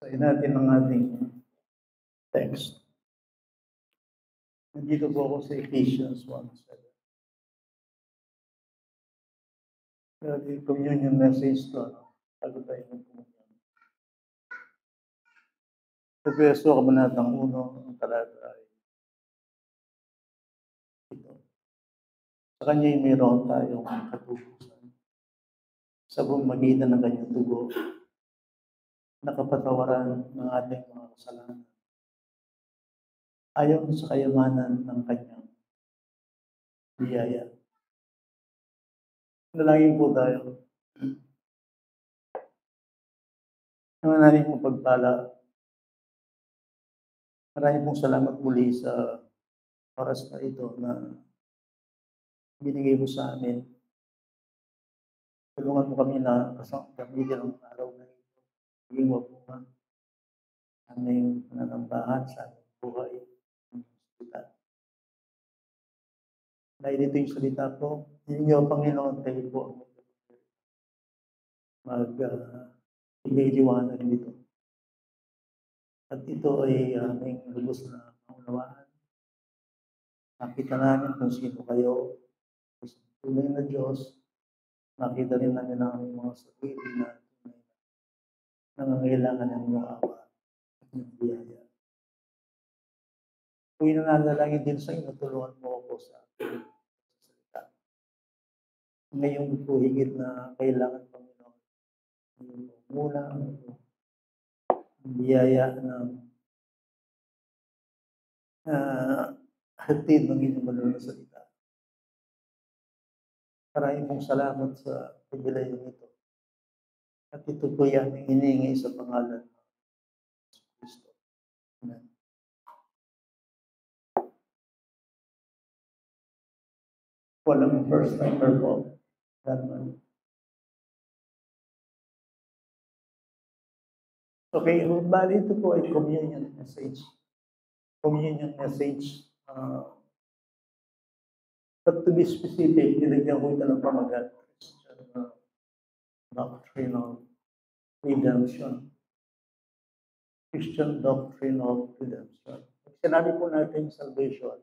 Basahin natin ang ating text. Nandito po ako sa Ephesians 1:7. Pero yung communion message to, bago tayo mag-communion. Sa verso kabanatang 1, ang talata ay ito. Sa kanya'y mayroon tayong katubusan sa pamamagitan ng kanyang dugo, nakapatawaran ng ating mga kasalanan ayon sa kayamanan ng kanyang biyaya. Nalangin po tayo. Naman natin kong pagpala. Maraming pong salamat muli sa oras na ito na binigay mo sa amin. Tulungan mo kami na gamitin ang araw na ito. Maging mabuha aming pananambahan sa aming buhay. Dahil ito yung salita ko, ninyo, Panginoon, kayo po ang mag-liwanag nito. At ito ay aming lubos na maunawaan. Nakita namin kung sino kayo, tunay na Diyos. Nakita rin namin ang aming mga sarili na nangangailangan ng inyong awa at inyong biyaya. Kung nananalangin din sa inyo, tulungan mo ako sa salita. Ngayon po higit na kailangan, Panginoon, muna ang biyaya ng hatid ng inyong malulang na salita. Maraming pong salamat sa pribileyo nito. At ito po yan ang hinihingi sa pangalan ng Kristo. Amen. Walang first timer po. Okay, bali ito po ay communion message. Communion message. But to be specific, nilagyan ko ito ng pamagat. Doctrine of redemption. Christian doctrine of redemption. Sinabi po natin salvation,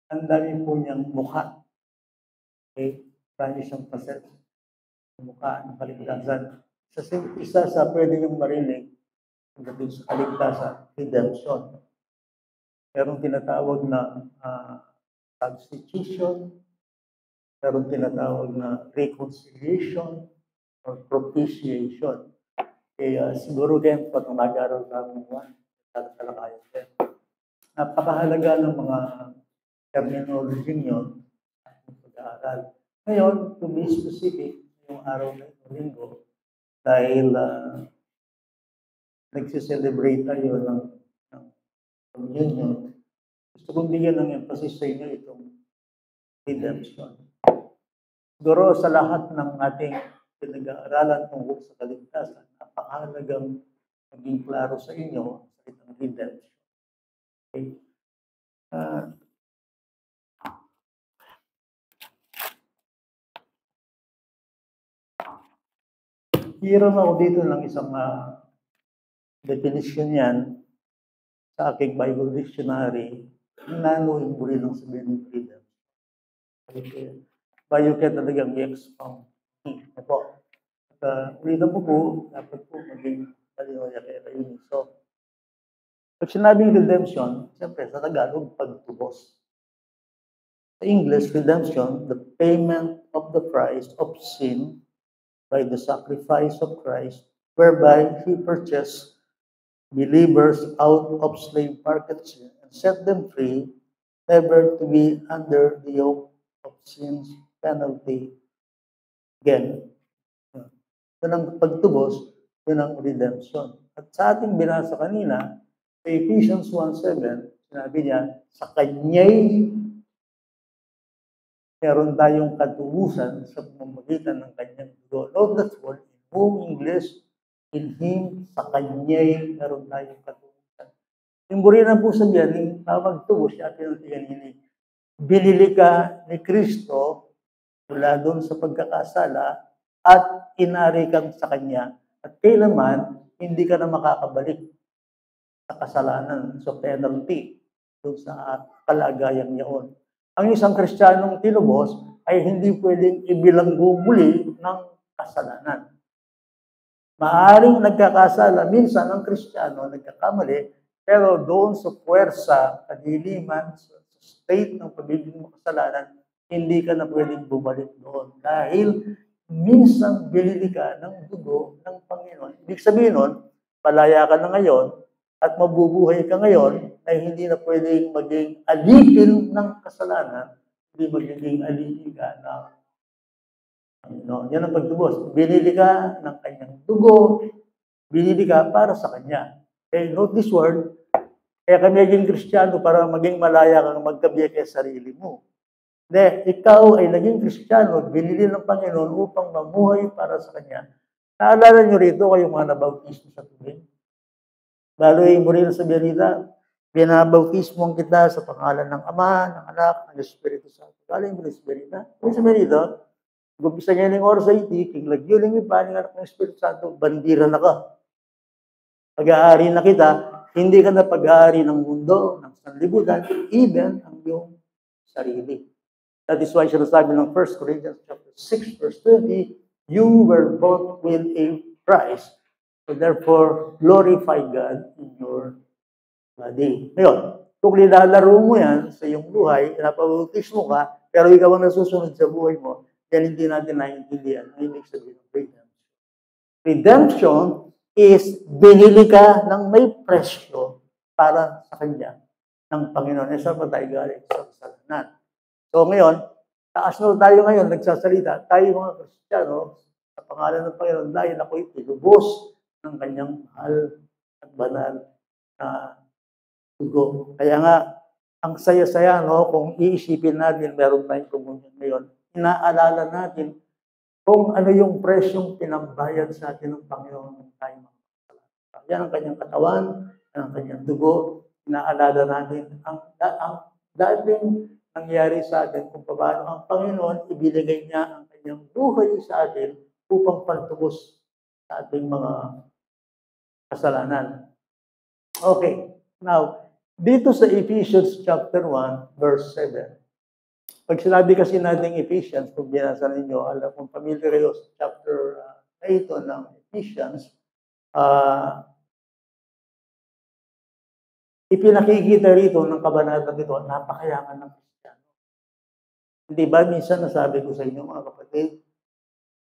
ang dami po niyang mukha. Okay? Marami siyang paset. Mukha ng kaligtasan. Isa sa pwede niyong marinig pagdating sa kaligtasan, redemption. Merong tinatawag na substitution, merong tinatawag na reconciliation, or propitiation. Kaya siguro din, pag mag-aaral kami naman, talakayan din. Napakahalaga ng mga terminology nyo sa pag-aaral. Ngayon, to be specific, yung araw na ito, linggo, dahil nagsiselebrate tayo ng communion, gusto kong bigyan ng emphasis sa inyo itong redemption. Siguro sa lahat ng ating pinag-aaralan tungkol sa kaligtasan, napakahalagang maging klaro sa inyo ang salitang redemption. Okay? Hiram ako dito ng isang definition yan sa aking Bible Dictionary. Nano yung muli ng sabihin ng freedom. Okay. Bayo kaya talagang i-expound. Ito. At ulitan po po, dapat po maging palinoya kaya yun. So, pag sinabing redemption, siyempre sa Tagalog, pagtubos. Sa English, redemption, the payment of the price of sin by the sacrifice of Christ, whereby He purchased believers out of slave markets and set them free, never to be under the yoke of sin's penalty again. Yun ang pagtubos, yun ang redemption. At sa ating binasa kanina, sa Ephesians 1:7, sinabi niya, sa Kanya'y meron tayong katubusan sa pamamagitan ng Kanyang dugo. Note that word, in whom English, in Him, sa Kanya'y meron tayong katubusan. Yung burinan po sabihan, yung pagtubos, siya pinatigan ini, binili ka ni Kristo mula doon sa pagkakasala at inari kang sa Kanya. At kailanman, hindi ka na makakabalik sa kasalanan, sa penalty, doon sa kalagayang yaon. Ang isang Kristiyanong tinubos ay hindi pwedeng ibilanggo muli ng kasalanan. Maaring nagkakasala, minsan ang Kristiyano nagkakamali, pero doon sa puwersa, kadiliman, sa state ng pagiging makasalanan, hindi ka na pwedeng bumalik doon. Dahil minsan binili ka ng dugo ng Panginoon. Ibig sabihin nun, palaya ka na ngayon at mabubuhay ka ngayon ay hindi na pwedeng maging alipin ng kasalanan, hindi magiging alipin ka ng Panginoon. Yan ang pagtubos. Binili ka ng kanyang dugo, binili ka para sa kanya. Okay, note this word, kaya kami naging Kristiyano para maging malaya kang magkabiyak sa sarili mo. Hindi, ikaw ay naging Kristiyano, binili ng Panginoon upang mamuhay para sa Kanya. Naalala nyo rito kayong mga nabautismo sa tubig? Baloy mo rin sa Bianita, binabautismo kita sa pangalan ng Ama, ng Anak, ng Espiritu Santo. Baloy mo rin sa Bianita. Kung sa Bianita, gumpisa niya ng oras ay king lagyuling yung paning anak ng Espiritu Santo, bandira na ka. Pag-aari na kita, hindi ka na pag-aari ng mundo, ng sanlibutan, even ang iyong sarili. That is why sinasabi ng 1 Corinthians chapter 6, verse 20, you were bought with a price, so therefore glorify God in your body. Ngayon, kung nilalaro mo yan sa iyong buhay, napabautismo ka, pero ikaw ang nasusunod sa buhay mo, yan hindi natin naiintindihan ang ibig sabihin ng redemption. Redemption is binili ka ng may presyo para sa Kanya ng Panginoon. E saan pa tayo galing? Sa kasalanan. So ngayon, taas na tayo ngayon, nagsasalita, tayo mga Kristiyano, sa pangalan ng Panginoon, dahil ako'y tinubos ng kanyang mahal at banal na dugo. Kaya nga, ang saya-saya, no, kung iisipin natin, meron tayong komunyon ngayon, inaalala natin kung ano yung presyong pinambayad sa atin ng Panginoon ng tayo mga kasalanan. Yan ang kanyang katawan, yan ang kanyang dugo, inaalala natin ang dating nangyari sa atin kung paano ang Panginoon ibinigay niya ang kanyang buhay sa atin upang pantubos sa ating mga kasalanan. Okay, now, dito sa Ephesians chapter 1, verse 7, pag sinabi kasi natin Ephesians, kung binasa ninyo, alam kung familiar kayo sa chapter na ito ng Ephesians, ipinakikita rito ng kabanata dito, napakayaman ng Hindi ba minsan nasabi ko sa inyo mga kapatid,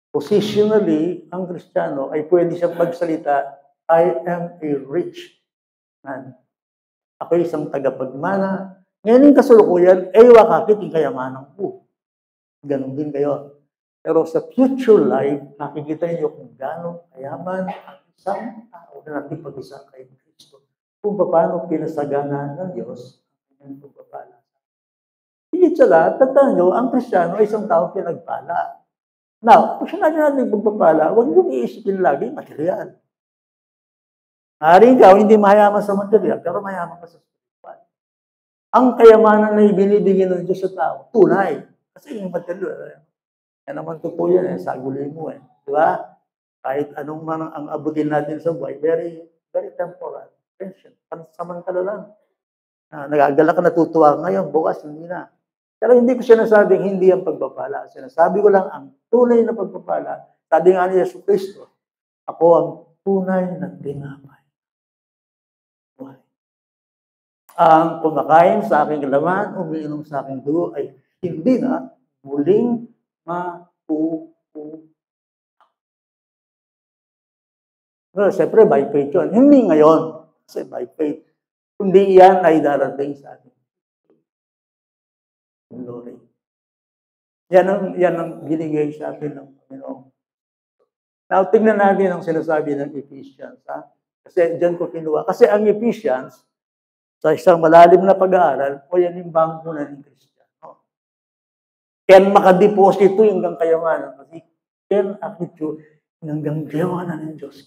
positionally, ang Kristiyano ay pwede siyang magsalita, I am a rich man. Ako isang tagapagmana. Ngayon yung kasalukuyan, wakakit yung kayamanan ko. Ganon din kayo. Pero sa future life, nakikita niyo kung gano'ng kayaman ang isang tao na natin pag-isa kay Kristo. Kung paano pinasagana ng Diyos ang pagpapala. Higit sa lahat, tandaan nyo, ang Kristiyano ay isang tao pinagpala. Now, kung sinabi natin pagpapala, huwag nyo iisipin lagi material. Hari ikaw, hindi mayaman sa material, pero mayaman ka sa spiritual. Ang kayamanan na ibinibigyan ng Diyos sa tao, tunay. Kasi yung material, yan naman totoo yan, sagulin mo. Di ba? Kahit anong man ang abutin natin sa buhay, very, very temporal. Tension. Pansamantala lang. Nagagala ka, natutuwa ngayon, bukas, hindi na. Pero hindi ko sinasabing hindi ang pagpapala. Sinasabi ko lang ang tunay na pagpapala. Sabi nga ni Yesu Cristo, ako ang tunay na tinapay. Ang kumakain sa aking laman, umiinom sa aking dugo, ay hindi na muling matutuwa. Pero siyempre, by faith yun. Hindi ngayon. Kasi by faith. Kundi yan ay darating sa atin. Glory. Yan ang binigay sa atin ng Panginoon. Now, tingnan natin ang sinasabi ng Ephesians. Ha? Kasi dyan ko kinuha. Kasi ang Ephesians, sa isang malalim na pag-aaral, o yan yung bangko na ng Kristiyano. Kaya makadeposito yung hanggang kayamanan. Kasi kaya akito hanggang kayawanan ng Diyos.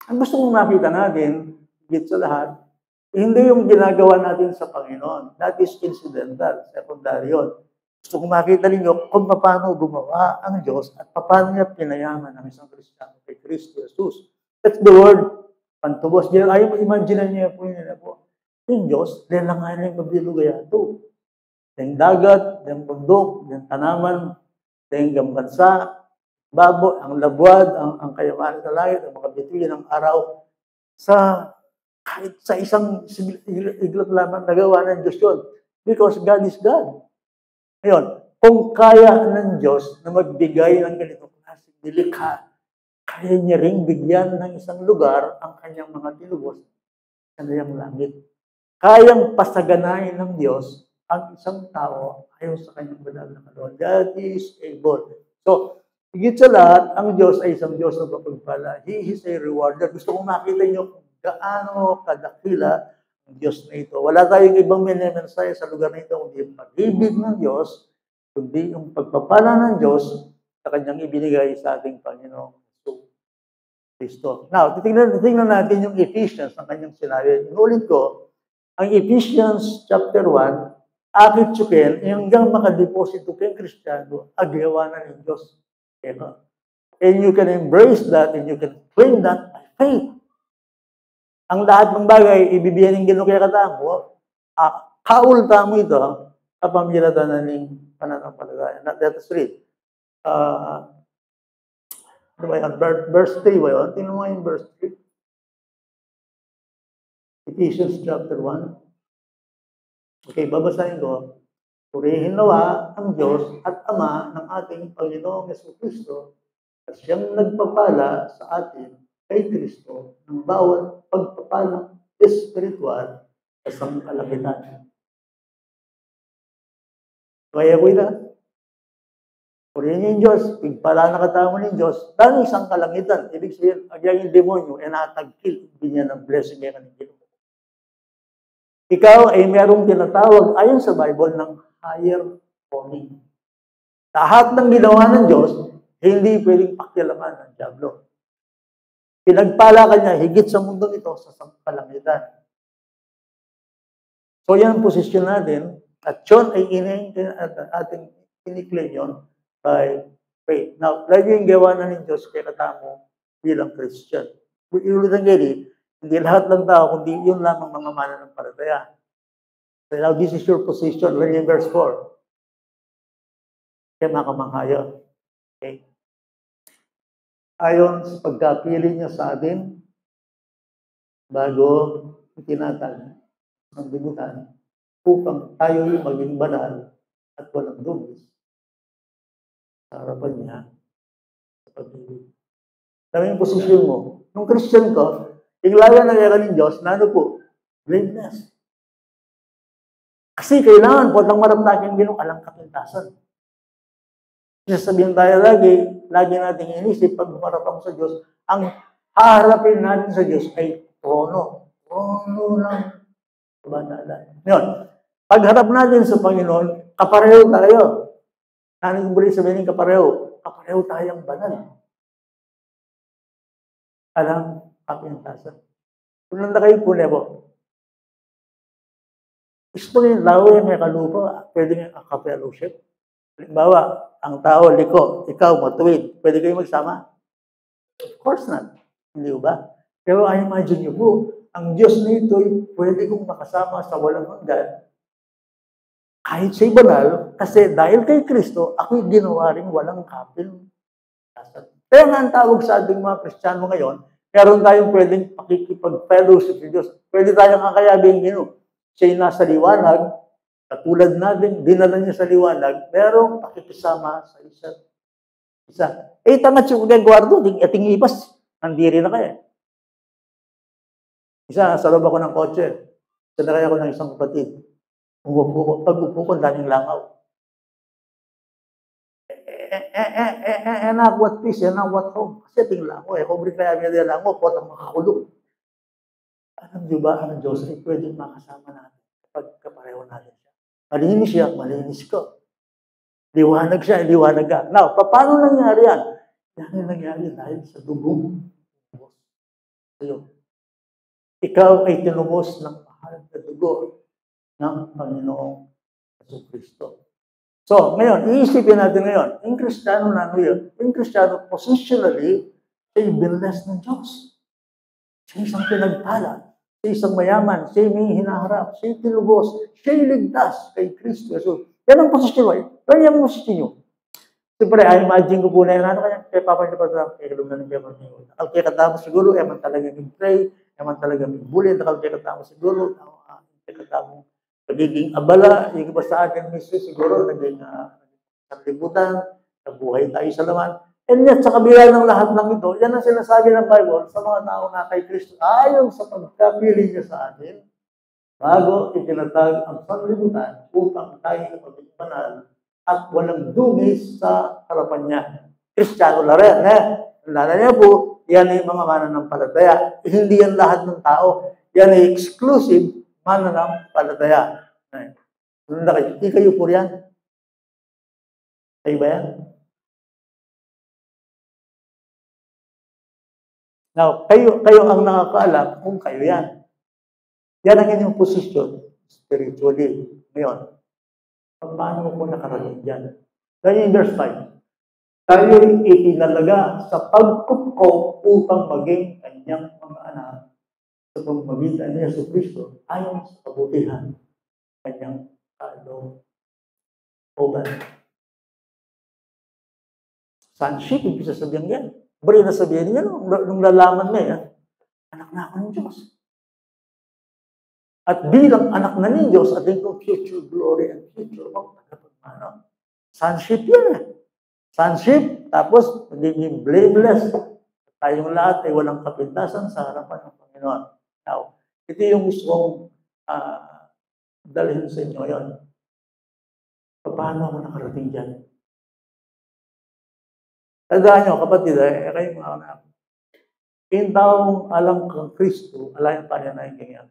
Ang gusto mong makita natin, higit sa lahat, hindi yung ginagawa natin sa Panginoon. That is incidental, secondary yun. Gusto kong makita ninyo kung paano gumawa ang Diyos at paano niya pinayaman ang isang Kristiyano kay Kristo Jesus. That's the word. Pantubos. Ayaw mo imagine niyo po yun po. Yung Diyos, lelanganan yung mabilugayato. Yung dagat, yung bundok, yung tanaman, yung bansa, babo, ang labwad, ang kayamanan sa langit, ang mga bituin ng araw. Kahit sa isang iglap lamang nagawa ng Diyos yun. Because God is God. Ngayon, kung kaya ng Diyos na magbigay ng ganitong klaseng nilikha, kaya niya ring bigyan ng isang lugar ang kanyang mga tinubos sa kanyang langit. Kayang pasaganahin ng Diyos ang isang tao ayon sa kanyang banal na kalooban. God is able. So, higit sa lahat, ang Diyos ay isang Diyos na mapagpala. He is a rewarder. Gusto kong makita niyo kung gaano kadakila ang Diyos na ito. Wala tayong ibang mensahe sa lugar na ito kundi yung pag-ibig ng Diyos, kundi yung pagpapala ng Diyos sa kanyang ibinigay sa ating Panginoong Kristo. Now, titingnan natin yung Ephesians ng kanyang sinabi. Inulit ko, ang Ephesians chapter 1, akit tsukin, hanggang makadeposito kay Kristiyano, agawa na ng Diyos. And you can embrace that and you can claim that by faith. Ang lahat ng bagay, ibibigyan ng Ginoo kaya katamo, kaulta mo ito, kapamilatan ng pananampalataya. Let us read. Ano ba yan? Verse 3 ba yun? Tingnan mo yung verse 3. Ephesians chapter 1. Okay, babasahin ko. Purihin nawa ang Diyos at Ama ng ating Panginoong Jesucristo at siyang nagpapala sa atin kay Kristo ng bawat pagpapalang espiritual sa sangkalagitan. Kaya ko ina, purihin niyo yung Diyos, pigpala na katamo ng Diyos, dahil isang kalangitan. Ibig sabihin, agyan yung demonyo, natagkil, binyan ng blessing kaya ng Ginoo. Ikaw ay merong tinatawag ayon sa Bible ng higher calling. Lahat ng ginawa ng Diyos, hindi pwedeng pakialaman ng diablo. Pinagpala ka niya higit sa mundong ito sa sangkalangitan. So yan ang posisyon natin at yun ay ating iniklaim yun by faith. Now, lagi yung gawa na ng Diyos kaya katamo bilang Christian. Inulitan gani, hindi lahat ng tao, kundi yun lamang mga mananampalataya. So now, this is your position. When in verse 4, kaya makamanghayo. Okay? Ayon sa pagkapili niya sa atin, bago itinatag ng libutan, upang tayo'y maging banal at walang dugis sa harapan niya sa pag-ibig. Dami yung posisyon mo. Nung Christian ko, iglayan na kaya ng Diyos, na ano po? Blameless. Kasi kailangan po ang maramdaman ginong alang kapintasan. Sasabihin tayo lagi nating inisip, pag humarap ako sa Diyos, ang haharapin natin sa Diyos ay trono. Trono ng kabanalan. Ngayon, pagharap natin sa Panginoon, kapareho tayo. Ano yung sabihin ng kapareho? Kapareho tayong banal. Alang kapintasan. Kung nanda kayo po nebo, gusto rin lawa yung may kalupa, pwede nga kapellowship. Halimbawa, ang tao liko, ikaw matuwid, pwede kayo magsama? Of course not. Hindi ba? Pero I imagine nyo po, ang Diyos nito ay pwede kong makasama sa walang hanggan. Kahit siya'y banal, kasi dahil kay Kristo, ako'y ginawa rin walang kapintasan. Kaya nga ang tawag sa ating mga Kristiyano ngayon, meron tayong pwedeng pakikipag-fellowship sa Diyos. Pwede tayong kakayabing Ginoo. Siya'y nasa liwanag, katulad natin, dinala niya sa liwanag, merong pakikisama sa isa't isa. Tangat yung gagwardo, ating ipas, nandiri na kaya. Isa, sa loob ako ng kotse, sinakay ako ng isang kapatid. Pag-upo ko, daming langaw. Enak what peace, enak what home. Kasi ating langaw, kung kaya niya langaw, po ang makakulong. Alam niyo ba, ang Diyos ay pwedeng makasama natin kapag kapareho natin siya. Malinis siya, malinis ko. Liwanag siya, liwanag ka. Now, paano nangyari yan? Yan nangyari dahil sa dugong Diyos. Ikaw ay tinubos ng mahal na dugo ng Panginoong Jesucristo. So, ngayon, iisipin natin ngayon, yung Kristiyano na ngayon, yung Kristiyano positionally, siya'y binless ng Diyos. Siya isang pinagpala, siya isang mayaman, siya may hinaharap, siya tinubos, siya ligtas kay Kristo Jesus. Yan ang posisyon mo. Yan ang posisyon nyo. Siyempre, I imagine ko po na yun, ano kaya, kaya papa niyo pa sa kailangan na ng Biyama niyo. Kaya katapos siguro, yaman talaga mag-pray, yaman talaga mag-bully, kaya katapos siguro, kaya katapos pagiging abala, yung iba sa atin mismo siguro, naging sanlibutan, nabuhay tayo sa laman. And yet, sa kabila ng lahat ng ito, yan ang sinasabi ng Bible sa mga tao na kay Kristo, ayon sa pagkapili niya sa atin, bago itinatag ang sanlibutan upang tayo maging banal at walang dungis sa harapan niya. Kristiyano na rin, Nana niya po, yan ay mga mananampalataya. Hindi yan lahat ng tao. Yan ay exclusive mananampalataya. Hindi kayo po yan. Kayo ba yan? Now, kayo ang nakakaalam kung kayo yan. Yan ang inyong posisyon spiritually. Ngayon, paano mo nakarating dyan? Dahil in verse 5, tayo'y itinalaga sa pagkukup upang maging kanyang mga anak sa pamamagitan niya sa Kristo ayon sa kabutihan kanyang kalooban. Sonship, ibig sasabihin yan. Bari na sabihin niya, nung lalaman mo anak na ako ng Diyos. At bilang anak na ng Diyos, ating kong future glory and future of tagapagmano. Sonship yan Sonship, tapos magiging blameless. Tayong lahat ay walang kapintasan sa harapan ng Panginoon. Now, ito yung gusto kong dalhin sa inyo ngayon. Paano ako nakarating dyan? Tandaan nyo, kapatid, kayo mga anak. Yung taong alam kang Kristo, alam pa niya na yung ganyan.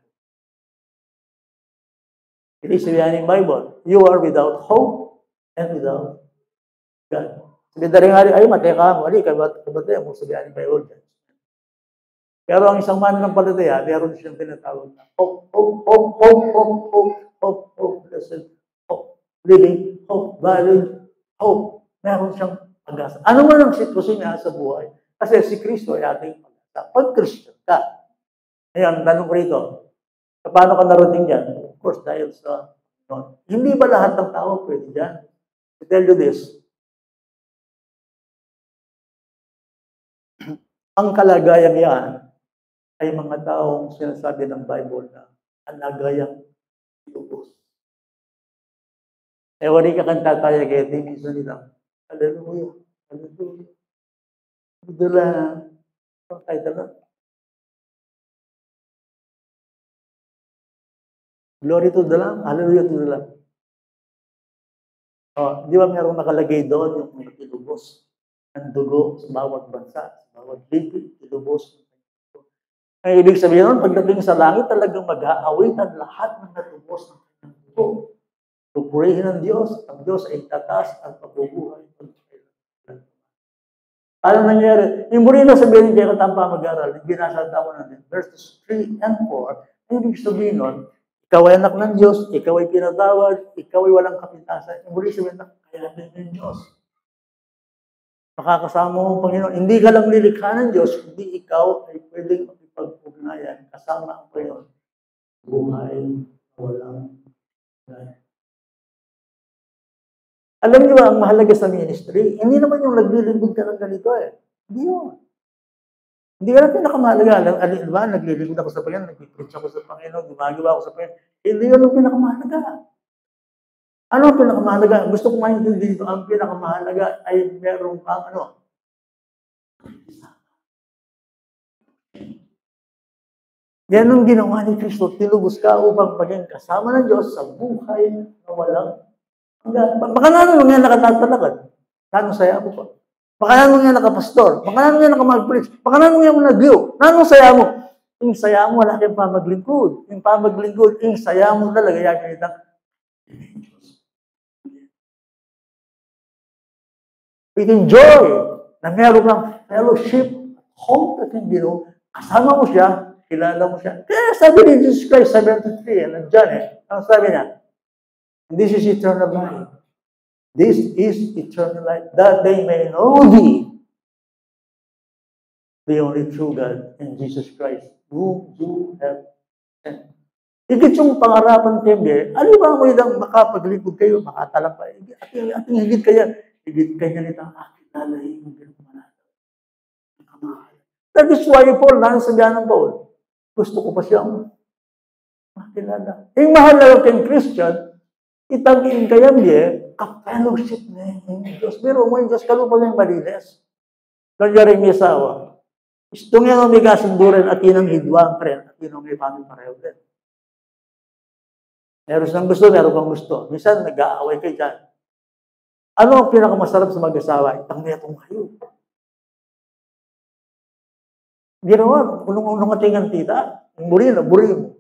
It is sabihan ng Bible, you are without hope and without God. Sabi na rin ay mateka mo, kabataya mo sabihan ng Bible. Pero ang isang mananampalataya, meron siyang tinatawag na hope, living, hope, value, hope. Meron siyang pag-asa. Ano man ang sitwasyon niya sa buhay? Kasi si Kristo ay ating pag-asa. Pag-Christian ka. Ngayon, tanong ko rito, paano ka narating dyan? Of course, dahil sa hindi ba lahat ng tao pwede dyan? To tell you this, ang kalagayang yan ay mga taong sinasabi ng Bible na kalagayang lubos. Wari ka kang tataya kaya tingin sa nila. Hallelujah. Hallelujah. Dala. Ay, dala. Glory to the Lamb. Hallelujah to the Lamb. Di ba mayroong nakalagay doon yung mga tilubos ng dugo sa bawat bansa, sa bawat bibig, tilubos. Ang ibig sabihin nun, pagdating sa langit, talagang mag-aawitan lahat ng natubos ng kanyang dugo. Pupurihin ng Diyos, ang Diyos ay tatas at mabubuhay. Ano nangyari? Yung muli na sabihin niya katampa mag-aral, binasa tao natin, verses 3 and 4, ang ibig sabihin nun, ikaw ay anak ng Diyos, ikaw ay pinatawad, ikaw ay walang kapintasan. Yung muli sabihin na, kaya din ng Diyos. Makakasama mo ang Panginoon. Hindi ka lang nilikha ng Diyos, hindi ikaw ay pwedeng makipag-ugnayan kasama ang Panginoon. Buhay, walang ugnayan. Alam niyo ba, ang mahalaga sa ministry, hindi naman yung naglilingkod ka ng ganito Hindi yun. Hindi ka na pinakamahalaga. Alam ba, naglilingkod ako sa Panginoon, nag-preach ako sa Panginoon, gumagawa ako sa Panginoon. Hindi yun ang pinakamahalaga. Ano ang pinakamahalaga? Gusto ko maintindihan dito, ang pinakamahalaga ay merong kang Yan ang ginawa ni Kristo. Tinubos ka upang maging kasama ng Diyos sa buhay na walang baka nanon nga nakatatalakad. Nanong saya mo pa. Baka nanon nga nakapastor. Baka nanon nga nakamag-preach. Baka nanon nga nag-view. Nanong saya mo? Yung saya mo, wala kayong pamaglingkod. Yung pamaglingkod, yung saya mo talaga, yan kitang with joy na meron ng fellowship, hope at hindi kasama mo siya, kilala mo siya. Kaya sabi ni Jesus Christ, 73, nandiyan Ang sabi niya, this is eternal life. This is eternal life, that they may know thee, the only true God, and Jesus Christ, whom you have sent. Higit yung pangarapan tembe, aliwa mo yung makapaglingkod kayo, makatalampay. At higit kaya nito, aking lalay yung ginagawa. That is why Paul, nanasadya ng Paul, gusto ko pa siyang makilala. Yung mahal na yung Christian, itagin kaya niya, ka-fellowship na yung Diyos. Pero mo yung Diyos, kalupa yung malinis. Nandiyaring may asawa. Gusto niya may kasunduran at yun ang hidwang friend, at yun ang may paming pareho din. Meron siyang gusto, meron kang gusto. Minsan, nag-aaway kayo dyan. Ano ang pinakamasarap sa mag-asawa? Itang netong kayo. Hindi naman, unong atingan tita, buri mo.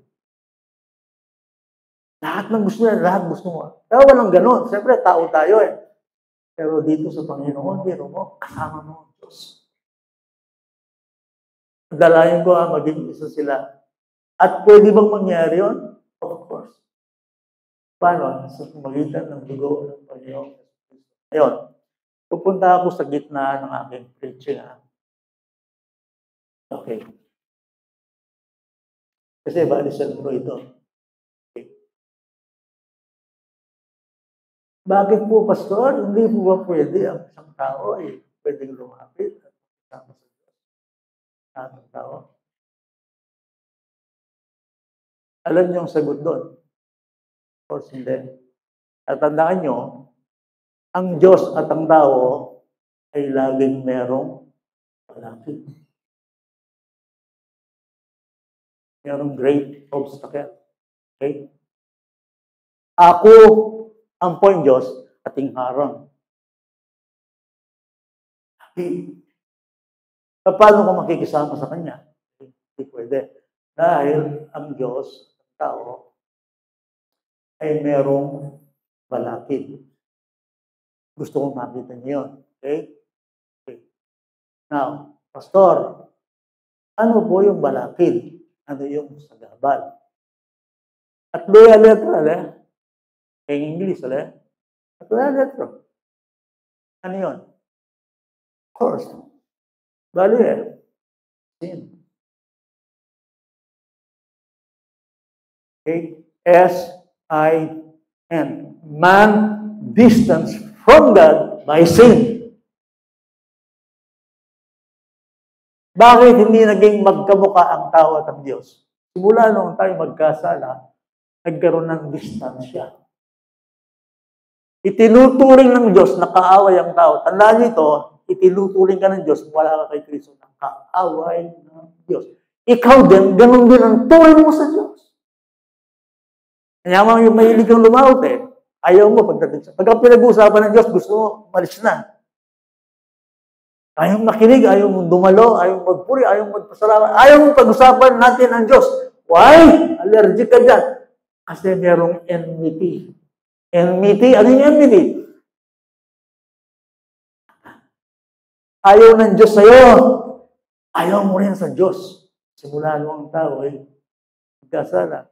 Lahat ng gusto niya, lahat gusto mo. Pero walang ganon. Siyempre, tao tayo eh. Pero dito sa Panginoon, biro mo, kasama mo ang Diyos. Dalayan ko maging isa sila. At pwede bang mangyari yun? Of course. Paano? Sa magitan ng dugo ng Panginoon. Ayun. Pupunta ako sa gitna ng aking preaching. Okay. Kasi bali sentro ito. Okay. Bakit po, Pastor? Hindi po ba pwede ang isang tao ay pwedeng lumapit at kasama sa Diyos? Ang tao. Alam niyo ang sagot doon? Of course, hindi. At tandaan niyo, ang Diyos at ang tao ay laging merong palapit. Merong great obstacle. Okay? Ako ang po yung Diyos ating harang. Paano ko makikisama sa Kanya? Hindi pwede. Dahil ang Diyos, ang tao, ay merong balakid. Gusto kong makita niyo yun. Okay? Okay? Now, Pastor, ano po yung balakid? Ano yung sagabal? At loya letra, in English, at loya letra. Ano yun? Of course. Bali sin. Okay? S-I-N. Man distance from God by sin. Bakit hindi naging magkamukha ang tao at ang Diyos? Simula nung tayo magkasala, nagkaroon ng distansya. Itinuturing ng Diyos na kaaway ang tao. Tandaan niyo ito, itinuturing ka ng Diyos, wala ka kay Kristo ng kaaway ng Diyos. Ikaw din, ganun din ang turing mo sa Diyos. Kaya yung mahilig kang lumawot ayaw mo pagdating sa... Pagka pinag-uusapan ng Diyos, gusto mo, malis na. Ayaw makinig, ayaw mong dumalo, ayaw magpuri, ayaw magpasalamat, ayaw mong pag-usapan natin ang Diyos. Why? Allergic ka dyan. Kasi merong enmity. Enmity? Ano yung enmity? Ayaw ng Diyos sa'yo. Ayaw mo rin sa Diyos. Simula nung ang tao magkasala.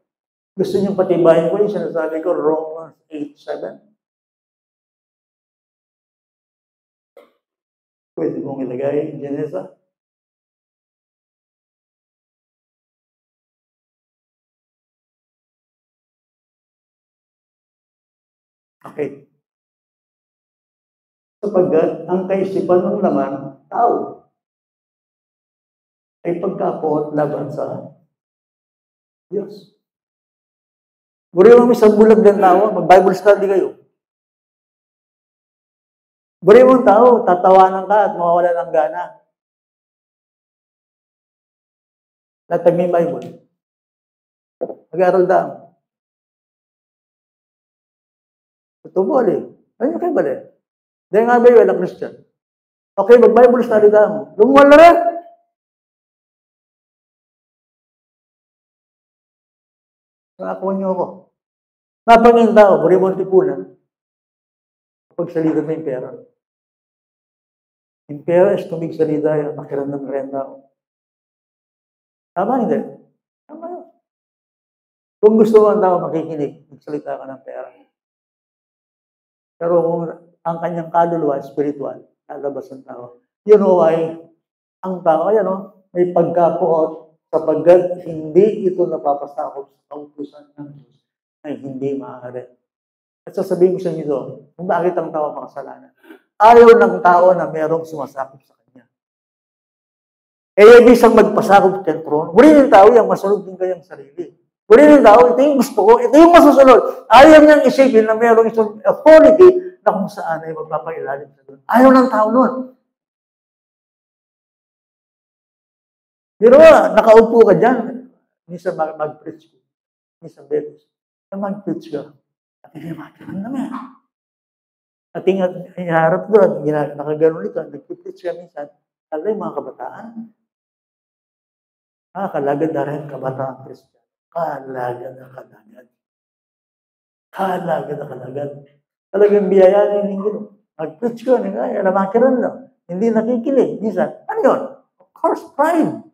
Gusto niyong patibayin ko yung sinasabi ko, Romans 8:7. Pwede mong ilagay, Genesa. Okay. Sapagkat ang kaisipan ng laman, tao, ay pagkapot laban sa Diyos. Buri mo isang bulag ng tao, mag-Bible study kayo. Buri mo tao, tatawanan ka at mawawala ng gana. Latag may Bible. Mag-aaral daw. Ito mo, ano kayo ba dahil nga ba yung walang Christian? Okay, mag-Bible study daw. Lumuwala rin. Nakakuha niyo ako. Napangin tao, buri mo tipunan. Kapag salita mo yung pera. Yung pera is tumig salita yung makiramdam rin daw. Tama, hindi? Tama yun. Kung gusto mo ang tao makikinig, magsalita ka ng pera. Pero kung ang kanyang kaluluwa, spiritual, lalabas ng tao. You know why? Ang tao, ayan o, may pagkapuot sapagkat hindi ito napapasakop sa kautusan ng Diyos ay hindi maaari. At sasabihin ko sa inyo ito, kung bakit ang tao makasalanan. Ayaw ng tao na merong sumasakop sa kanya. Ibig isang magpasakop sa trono. Muli ng tao, yung masunod din kayang sarili. Muli ng tao, ito yung gusto ko, ito yung masusunod. Ayaw niyang isipin na merong isang authority na kung saan ay magpapailalim sa doon. Ayaw ng tao nun. Pero nakaupo ka dyan, minsan mag-preach ko, minsan beses, mag-preach ka, at hindi makikinig naman. At iharap doon, nakaganon ito, nag-preach ka minsan, alay mga kabataan, kalagad na rin kabataan Kristiyan. Kalagad na kalagad. Kalagad na kalagad. Talagang biyayaan yung linggo. Mag-preach ko, namakiran lang. Hindi nakikinig. Minsan, ano yun? Of course, pride.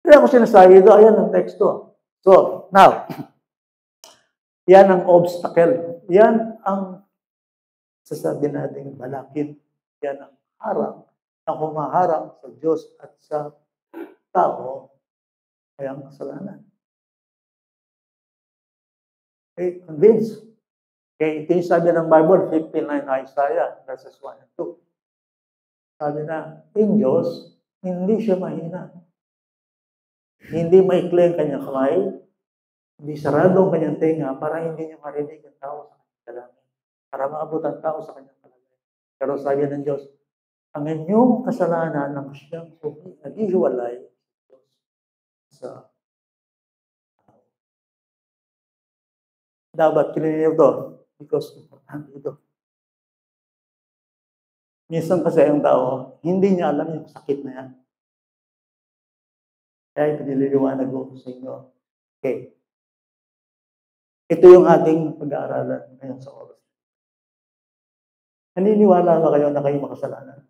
Kaya ako sinasabi ito, ayan ang teksto. So, now, yan ang obstacle. Yan ang sasabi natin balakid. Yan ang harang na humaharang sa Diyos at sa tao ay ang kasalanan. Okay, convinced. Okay, ito yung sabi ng Bible, 59 Isaiah, verses 1 and 2. Sabi na, in Diyos, hindi siya mahina. Hindi maikli ang kanyang kamay, hindi sarado ang kanyang tenga para hindi niya marinig ang tao sa kanyang dalangin. Para maabot ang tao sa kanyang kalagayan. Pero sabi ng Diyos, ang inyong kasalanan ng siyang naghihiwalay sa tao. Dapat kiniliw ito because importante ito. Minsan kasi ang tao, hindi niya alam yung sakit na yan. Kaya pinililiwanag ko sa inyo. Okay. Ito yung ating pag-aaralan ngayon sa oras. Naniniwala ba kayo na kayo makasalanan?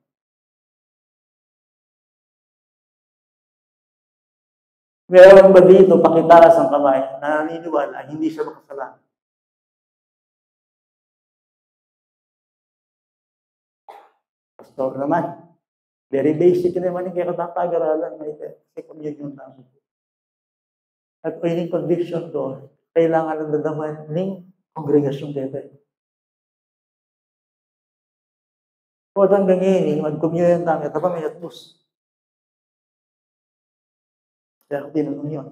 Meron ba dito pakitaas ang kamay na naniniwala hindi siya makasalanan? Pastor naman. Very basic naman yung kaya katapag-aralan. Kasi communion namin. At yung conviction ko, kailangan ng dadaman ng kongregasyon kayo. Kung hanggang ngayon, mag-communion namin, tapos may atmos. Kaya tinanong yun.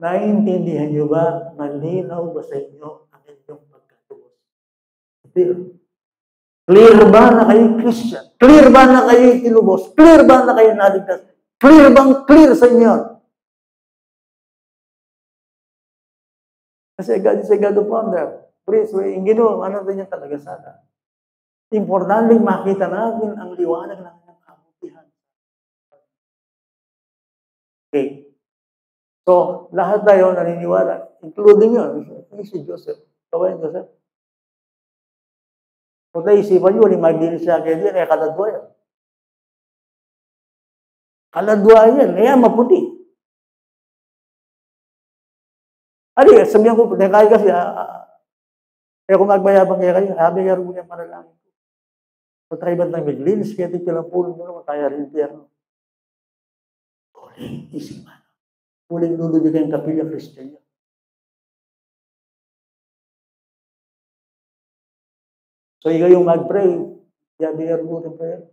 Naiintindihan niyo ba, malinaw ba sa inyo ang inyong pagkatubos? Clear ba na kayo Christian? Clear ba na kayo tinubos? Clear ba na kayo naligtas? Clear bang clear sa inyo? Kasi God is a God of wonder. Praise, yung ginoon, ano rin yung talaga sana. Importanteng makita natin ang liwanag ng kanyang kabutihan. Okay. So, lahat tayo naniniwala, including yun, si Joseph. Kawain Joseph. Kung naisipan yun, mag-dinis siya kayo din, kaladwa yan. Kaladwa yan, maputi. Ano sabihan ko, kaya kasi, kung magbayabang kaya kayo, habi nga rin mo yan panalangin ko. Kung tayo ba't nang maglinis, kaya di lang pulong mo naman, kaya rin tiyerno. Huling isipan. Huling lulubig kayong kapilya Kristiyan. So, ikaw yung mag-pray, yabi nga rin mo rin prayer.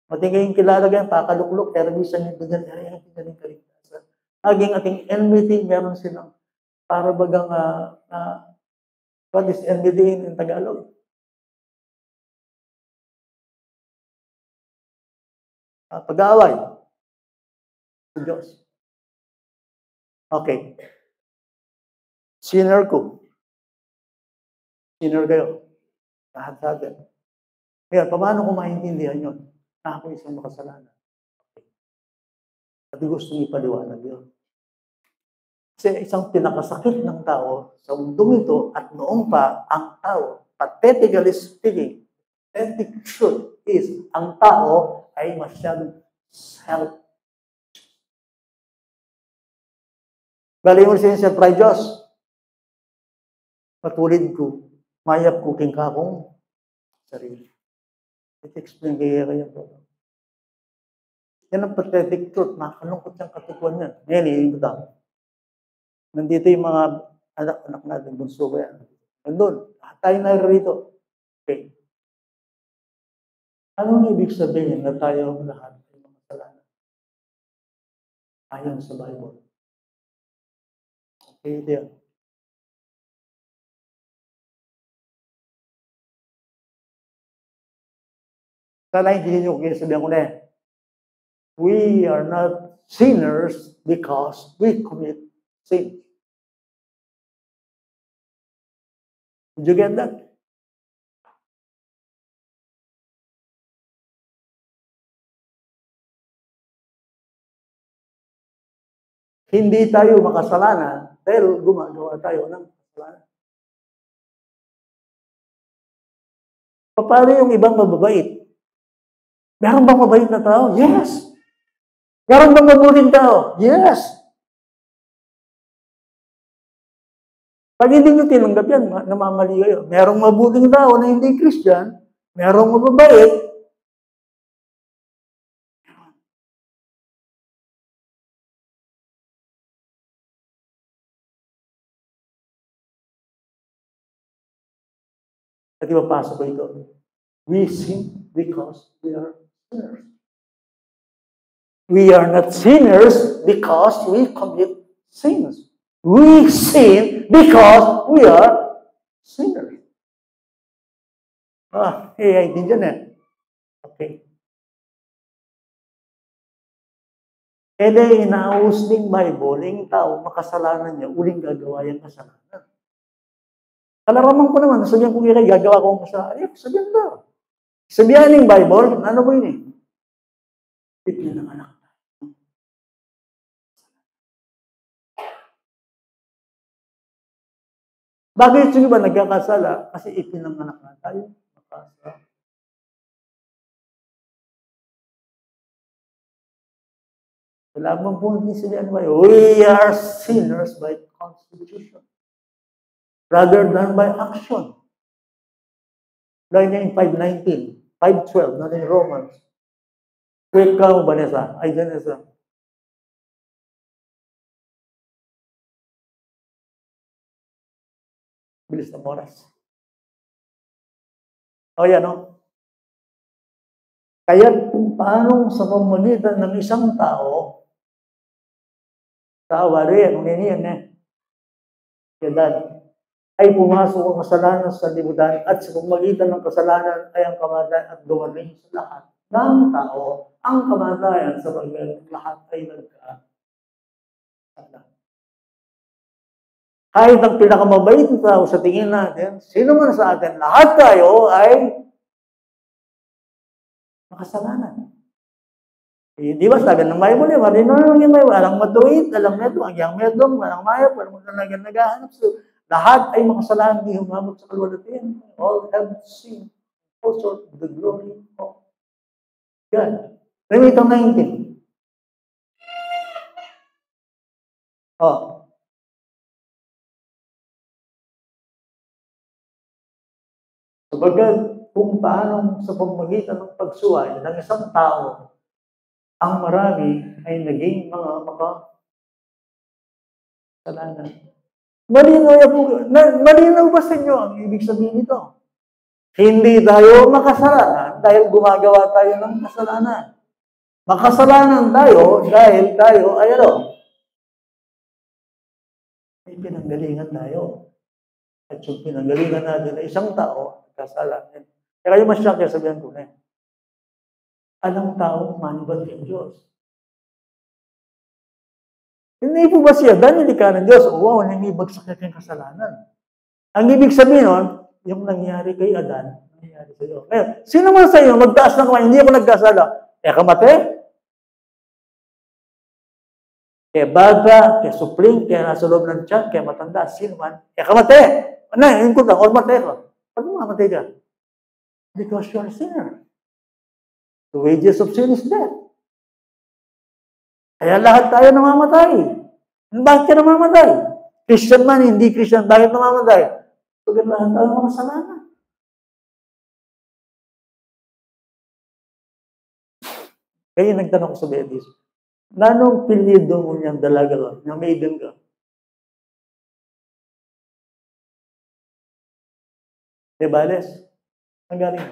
Mating kayong kilala ganyan, pakaluklok, pero bisan yung ganyan, galing kaligtasan. Aging ating enmity, meron silang para bagang, what is enmity in Tagalog? Pag-aaway sa Diyos. Okay. Sinner ko. Sinner kayo. Lahat sa atin. Kaya, paano ko maintindihan yun? Na ako isang makasalanan. Okay. At gusto niyo ipaliwanag yun. Kasi isang pinakasakit ng tao sa mundong ito at noong pa, ang tao, pathetically speaking, authentic truth is, ang tao ay masyadong self. Bali mo siya self-righteous. Patulid ko, mayap ko king kakong sarili. It-explain kaya po. Yan ang pathetic truth. Nakalungkot yung katutuan yan. Ngayon, iibig ako. Nandito yung mga anak-anak natin, bunso ko yan. Nandun, tayo narito. Okay. Anong ibig sabihin na tayo lahat ay makasalanan? Ayon sa Bible. Okay, ito yan. Sana hindi nyo kaya sabihan ko na yan. We are not sinners because we commit sin. Did you get that? Hindi tayo makasalanan dahil gumagawa tayo ng kasalanan. Paano yung ibang mababait? Meron bang mabait na tao? Yes. Meron bang mabuting tao? Yes. Pag hindi nyo tinanggap yan, namamali kayo. Merong mabuting tao na hindi Christian, merong mababait. At ipapasok ko ito. We sin because we are sinners. We are not sinners because we commit sins. We sin because we are sinners. Hindi dyan eh. Okay. Inausning Bible, yung tao, makasalanan niya, uling gagawa yung kasalanan. Kalaraman ko naman, sabihan ko kaya gagawa ko ang kasalanan. Sabihan daw. Sabihan ng Bible, ano ba yun eh? Ipinanganak. Bakit yung iba nagkakasala? Kasi ipinanganak na tayo. Makasala. Wala bang po hindi sabihan ba? We are sinners by constitution rather than by action. Like in 5:19, 5:12, not in Romans. Quick ka mo, Vanessa. Ay, Vanessa. Bilis ng oras. O yan, no? Kaya kung paano sa pamamagitan ng isang tao, rin, yan eh. Kaya ay pumasok ang kasalanan sa libutan at sa pamamagitan ng kasalanan ay ang kamatayan at dumating sa lahat ng tao. Ang kamatayan sa lahat ay nagkasala. Kahit ang pinakamabait na tao sa tingin natin, sino man sa atin, lahat tayo ay makasalanan. Di ba sabi ng Bible, marino na lang yung Bible, alang matuwid, alang meto, agyang metong, alang mayap, alang maglalagyan naghahanap. So, lahat ay makasalanan, di humamot sa kalwalatian. All have sinned, all short of the glory of God. Remito 19. Sabagat kung paano sa pamamagitan ng pagsuway ng isang tao, ang marami ay naging mga makasalanan. Malinaw ba sa inyo ang ibig sabihin nito? Hindi tayo makasalanan dahil gumagawa tayo ng kasalanan. Makasalanan tayo dahil tayo ay may pinanggalingan tayo. At yung pinanggalingan natin ay isang tao, kasalanan. Kaya yung masyakya sabihan ko na, alang tao manibat ng Diyos. Hindi po ba siya, dahil hindi ka ng Diyos, wow, hindi bagsak niya yung kasalanan. Ang ibig sabihin nun, yung nangyari kay Adan, nangyari sa iyo. Ngayon, sino man sa iyo, magtaas ng kamay, hindi ako nagkasala. Kamate? Baga, supling, nasa loob ng tiyan, matanda, sino man, kamate? Yung kutang, or matay ka. Pag mamatay ka? Because you're a sinner. The wages of sin is death. Kaya lahat tayo namamatay. Bakit ka namamatay? Christian man, hindi Christian, bakit namamatay? Pag lahat tayo mga kasalanan. Kaya nagtanong ko sa Bedis, nanong pilido mo niyang dalaga ka, na maiden ka? Rebales? Ang galing.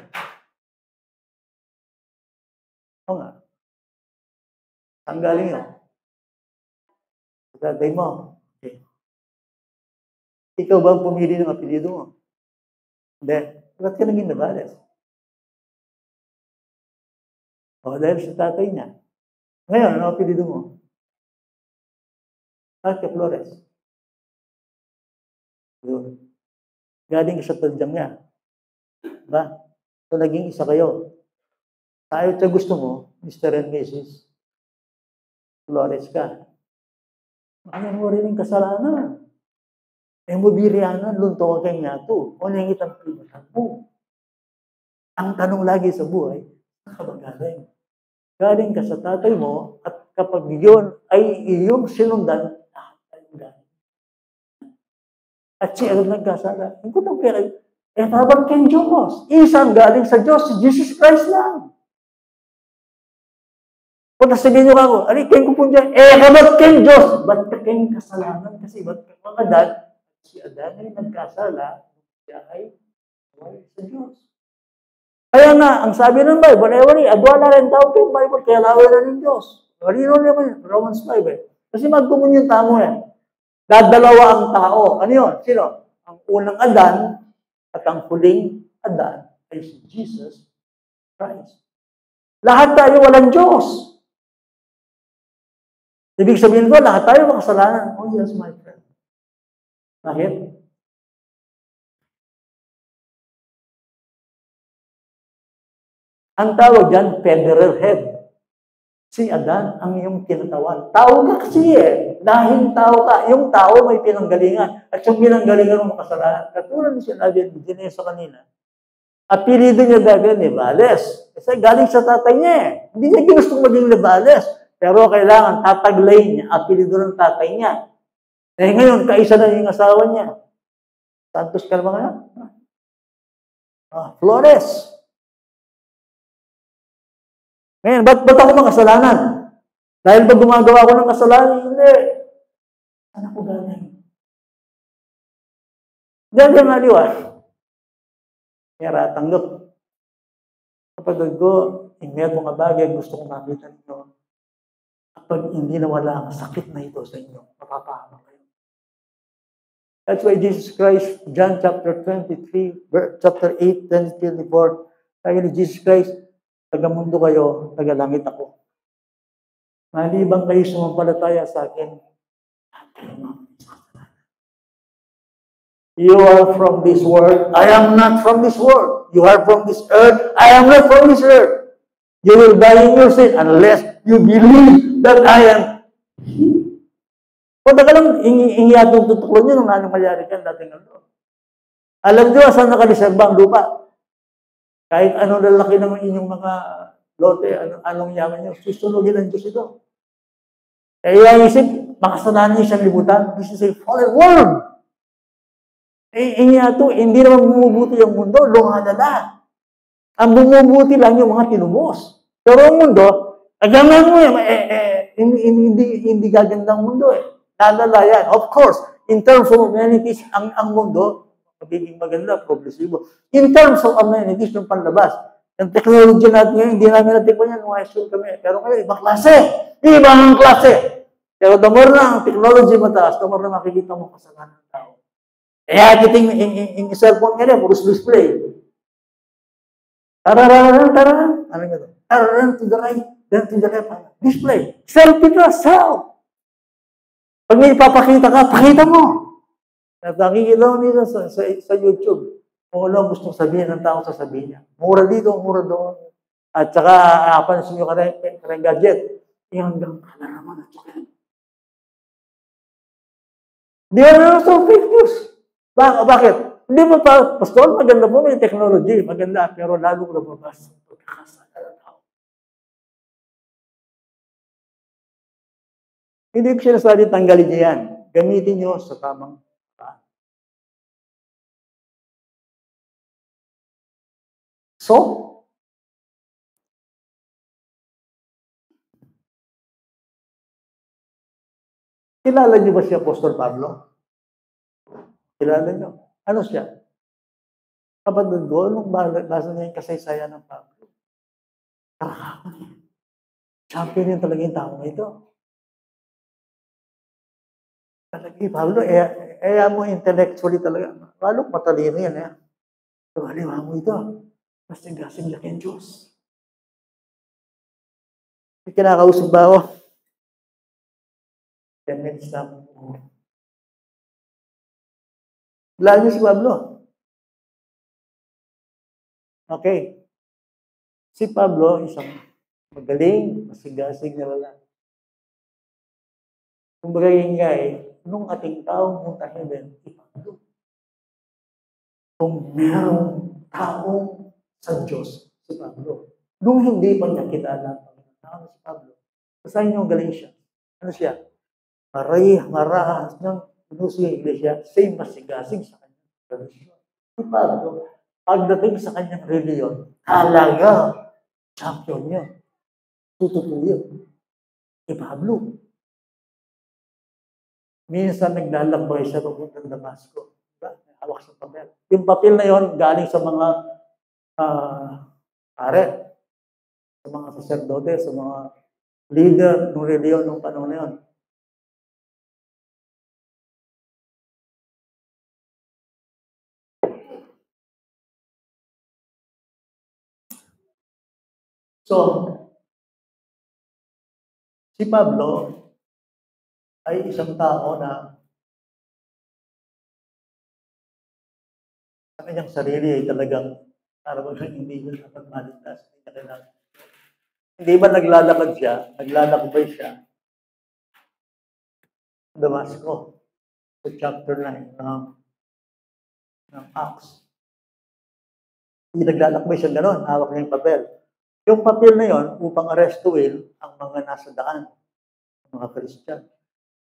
Oo nga. Ang galing yun. Tatay mo. Okay. Ikaw ba ang pumili ng apelido mo? Hindi. Ba't ka naging Rebales? O, dahil sa tatay niya. Ngayon, ano apelido mo? Arca Flores. Yun. Galing ka sa tadyang niya. Diba? So, naging isa kayo. Tayo sa gusto mo, Mr. and Mrs. Flores ka. Ano mo rin yung kasalanan? Eh, mubirianan, lunto ka kay ngato. O nangit ang pinatan mo. Ang tanong lagi sa buhay, saan ka ba galing? Galing ka sa tatay mo, at kapag yun ay iyong sinundan, lahat tayo galing. At siya ang nagkasala. Ang kutang kaya, eh, habang kay Diyos. Isang galing sa Diyos, si Jesus Christ lang. Kung nasabihin nyo ako, ali, kayo ko po dyan, eh, kabat kay Diyos. Ba't ka kayong kasalanan? Kasi ba't ka mga Adan, si Adan ay nagkasala, siya ay sa Diyos. Kaya nga, ang sabi ng Bible, adwala rin tao ko yung Bible, kaya laway na ng Diyos. Marino naman yun, Romans 5 eh. Kasi magkumun yung tamo eh. Dadalawa ang tao. Ano yun? Sino? Ang unang Adan at ang huling Adan ay si Jesus Christ. Lahat tayo walang Diyos. Ibig sabihin ko, lahat tayo makasalanan. Oh yes, my friend. Bakit? Ang tawag dyan, federal head. Si Adan ang iyong kinatawan. Tao ka kasi eh. Dahil tao ka. Yung tao may pinanggalingan. At yung pinanggalingan mo makasalanan. Katulad ni sinabi ni Dines sa kanina. Apelido niya dahil ni Lebales. Kasi galing sa tatay niya eh. Hindi niya ginustong maging Lebales. Pero kailangan tataglayin niya. Apelido ng tatay niya. Eh ngayon, kaisa na yung asawa niya. Santos ka naman nga? Flores. Ngayon, ba't ako makasalanan? Dahil ba gumagawa ko ng kasalanan? Hindi. Saan ako galing? Diyan yung aliwa. Kaya tanggap. Kapag ko, ingayat mga bagay, gusto kong makita ninyo. Kapag hindi nawala ang sakit na ito sa inyo, mapapahamak kayo. That's why Jesus Christ, John chapter 23, chapter 8, 24, sabi ni Jesus Christ, taga-mundo kayo, taga-langit ako. Malibang kayo sumampalataya sa akin, you are from this world, I am not from this world. You are from this earth, I am not from this earth. You will die in your sin unless you believe that I am He. Kung ka lang, ingiyatong tutuklon nyo nung anong mayari ka dating ano. Alam nyo, saan nakaliserba ang lupa? Kahit anong lalaki ng inyong mga lote, anong yaman nyo, susunugin ang Diyos ito. Kaya isip, makasalanan niyo siyang libutan. This is a fallen world. Hindi naman bumubuti ang mundo, lungalala. Ang bumubuti lang yung mga tinubos. Pero ang mundo, agaman mo yan, hindi gagandang mundo eh. Lalala yan. Of course, in terms of amenities, ang mundo, magiging maganda, progresibo. In terms of amenities, yung panlabas, yung technology natin ngayon, hindi namin natin yan, nung high school kami. Pero ngayon, ibang klase. Ibang klase. Pero the more na ang technology mataas, the more na makikita mo kasalanan ng tao. Kaya kiting yung cellphone nga rin, puro display. Tararan. Ano nga ito? Tararan to the right, then to the left. Display. Selfie ka, self. Pag may ipapakita ka, pakita mo. At nakikita mo nila sa YouTube. Kung ano gusto sabihin ng tao, sasabihin niya. Mura dito, mura doon. At saka, pansin nyo ka rin gadget. Yung hanggang kalaraman at saka. Di na so fake news. Bakit? Hindi mo pa, Pastor, maganda po may technology. Maganda, pero lalo lumabas ang pagkakasala ng tao. Hindi ko sinasabi tanggalin niya yan. Gamitin nyo sa tamang paraan. So, kilala niyo ba si Apostol Pablo? Kilala niyo? Ano siya? Kapatid ko, nung basa niya yung kasaysayan ng Pablo, champion yun talaga yung taong ito. Talaga yung Pablo, mo intellectually talaga. Lalo matalino yan, eh. So, halimbawa mo ito, mas tigasig laki ang Diyos. Kinakausap ba ako? 10 minutes na ako. Wala niyo si Pablo. Okay. Si Pablo, isang magaling, masigasig na lalaki. Kung bagay nga nung ating taong punta heaven, si Pablo. Kung merong taong sa Diyos, si Pablo. Nung hindi pa niya kilala ang si Pablo, basahin niyo ang Galatia. Ano siya? Marahas ng pinusing iglesia, same masigasig sa kanyang tradisyon. Si Pablo, pagdating sa kanyang reliyon, talaga, champion niya. Tututuyo. Si Pablo. Minsan naglalakbay siya papuntang Damasco. Hawak sa papel. Yung papel na yon galing sa mga pare, sa mga saserdote, sa mga leader ng reliyon ng panahon na yon. So, si Pablo ay isang tao na sa kanyang sarili ay talagang parang hindi niya dapat maligtas. Hindi ba naglalakad siya, naglalakbay siya sa Damasco, sa chapter 9 ng Acts. Hindi naglalakbay siya gano'n, hawak niya yung papel. Yung papel na yon upang arrestuin ang mga nasa daan, mga Christian.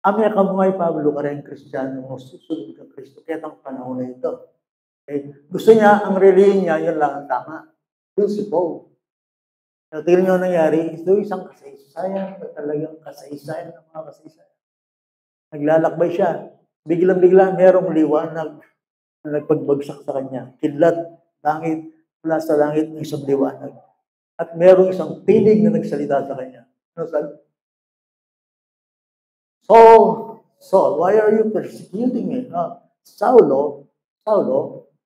Amya ka mga Pablo ka rin Kristiyano mo, susunod ka Kristo. Kaya ang panahon na ito. Okay? Gusto niya, ang reliyon niya, yun lang ang tama. Yun si Paul. Tingnan niyo nangyari, ito isang kasaysayan, talagang kasaysayan ng mga kasaysayan. Naglalakbay siya. Biglang-bigla, merong liwanag na nagpagbagsak sa kanya. Kidlat, langit, mula sa langit ng isang liwanag. At merong isang tinig na nagsalita sa kanya. Ano sabi? Saul, why are you persecuting me? Saulo,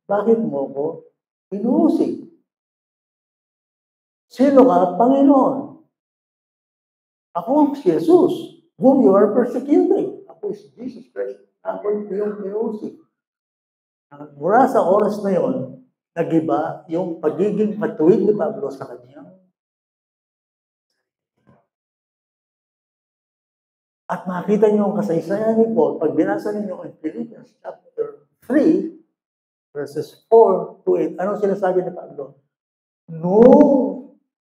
bakit mo ko inuusig? Sino ka, Panginoon? Ako ang si Jesus, whom you are persecuting. Ako si Jesus Christ. Ako yung inuusig. Mula sa oras na yon, nagiba yung pagiging matuwid ni Pablo sa kanya. At makita niyo ang kasaysayan ni Paul, pag binasa ninyo ang Philippians chapter 3, verses 4 to 8, anong sinasabi ni Pablo? No,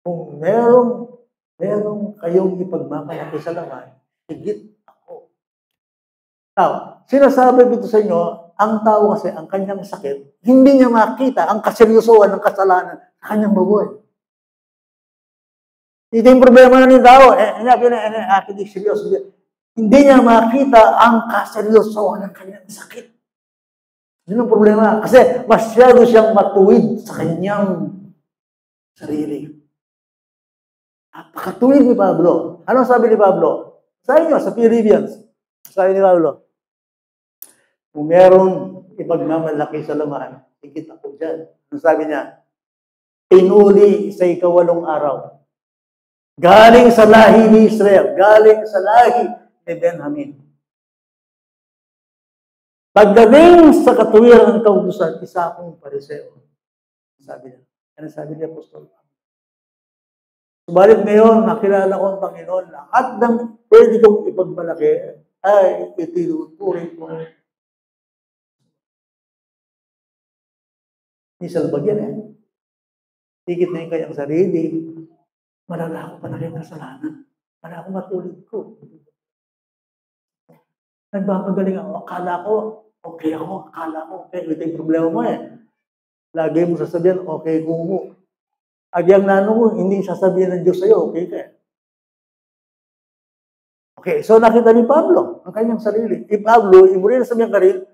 kung merong kayong ipagmamalaki sa laman, higit ako. Now, sinasabi dito sa inyo, ang tao kasi, ang kanyang sakit, hindi niya makita ang kaseryosohan ng kasalanan sa kanyang babuhay. Ito yung problema ng tao. Hindi niya makita ang kaseryosohan ng kanyang sakit. Yun ang problema. Kasi masyado siyang matuwid sa kanyang sarili. Napakatuwid ni Pablo. Anong sabi ni Pablo? Sa inyo, sa Philippians. Sabi ni Pablo, kung meron ipagmamalaki sa laman, higit ako dyan. Anong sabi niya? Pinuli sa ikawalong araw. Galing sa lahi ni Israel. Galing sa lahi ni Benjamin. Pagdating sa katuwiran ng kautusan, isa akong pariseo. Sabi niya. Ano sabi niya, Apostol? Subalit ngayon, nakilala ko ang Panginoon. Lahat ng pwede kong ipagmalaki ay itinuturing ko. Minsan bagyan Higit na yung kanyang sarili. Malala ko pa na kayong kasalanan. Malala ko matulid ko. Nagpapagaling ako. Akala ko, okay ako. Akala ko, okay. Ito yung problema mo Lagi mo sasabihan, okay ko mo. Agyang nano mo, hindi sasabihin ng Diyos sa'yo, okay ka. Okay, so nakita ni Pablo ang kanyang sarili. Pablo, ibuli na sabihin ka rin,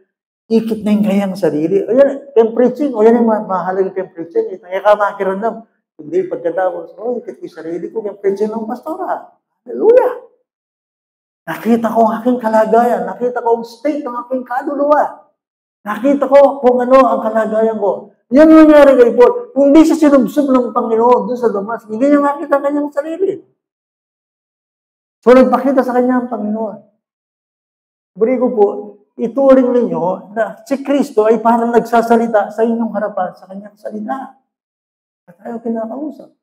ikit na yung kanyang sarili. O yan, preaching, o yan yung mahalagang preaching. Kaya ka makiramdam. Hindi, pagkatapos, ikit ko yung sarili ko, yung preaching ng pastora. Hallelujah! Nakita ko ang aking kalagayan. Nakita ko ang state ng aking kaluluwa. Nakita ko kung ano ang kalagayan ko. Yan yung nangyari kay Paul. Kung hindi siya sinubsob ng Panginoon doon sa Damas, hindi niya makita kanyang sarili. So, nagpakita sa kanya ang Panginoon. Buri ko po, ituring ninyo na si Kristo ay parang nagsasalita sa inyong harapan sa kanyang salita. At tayo kinakausap.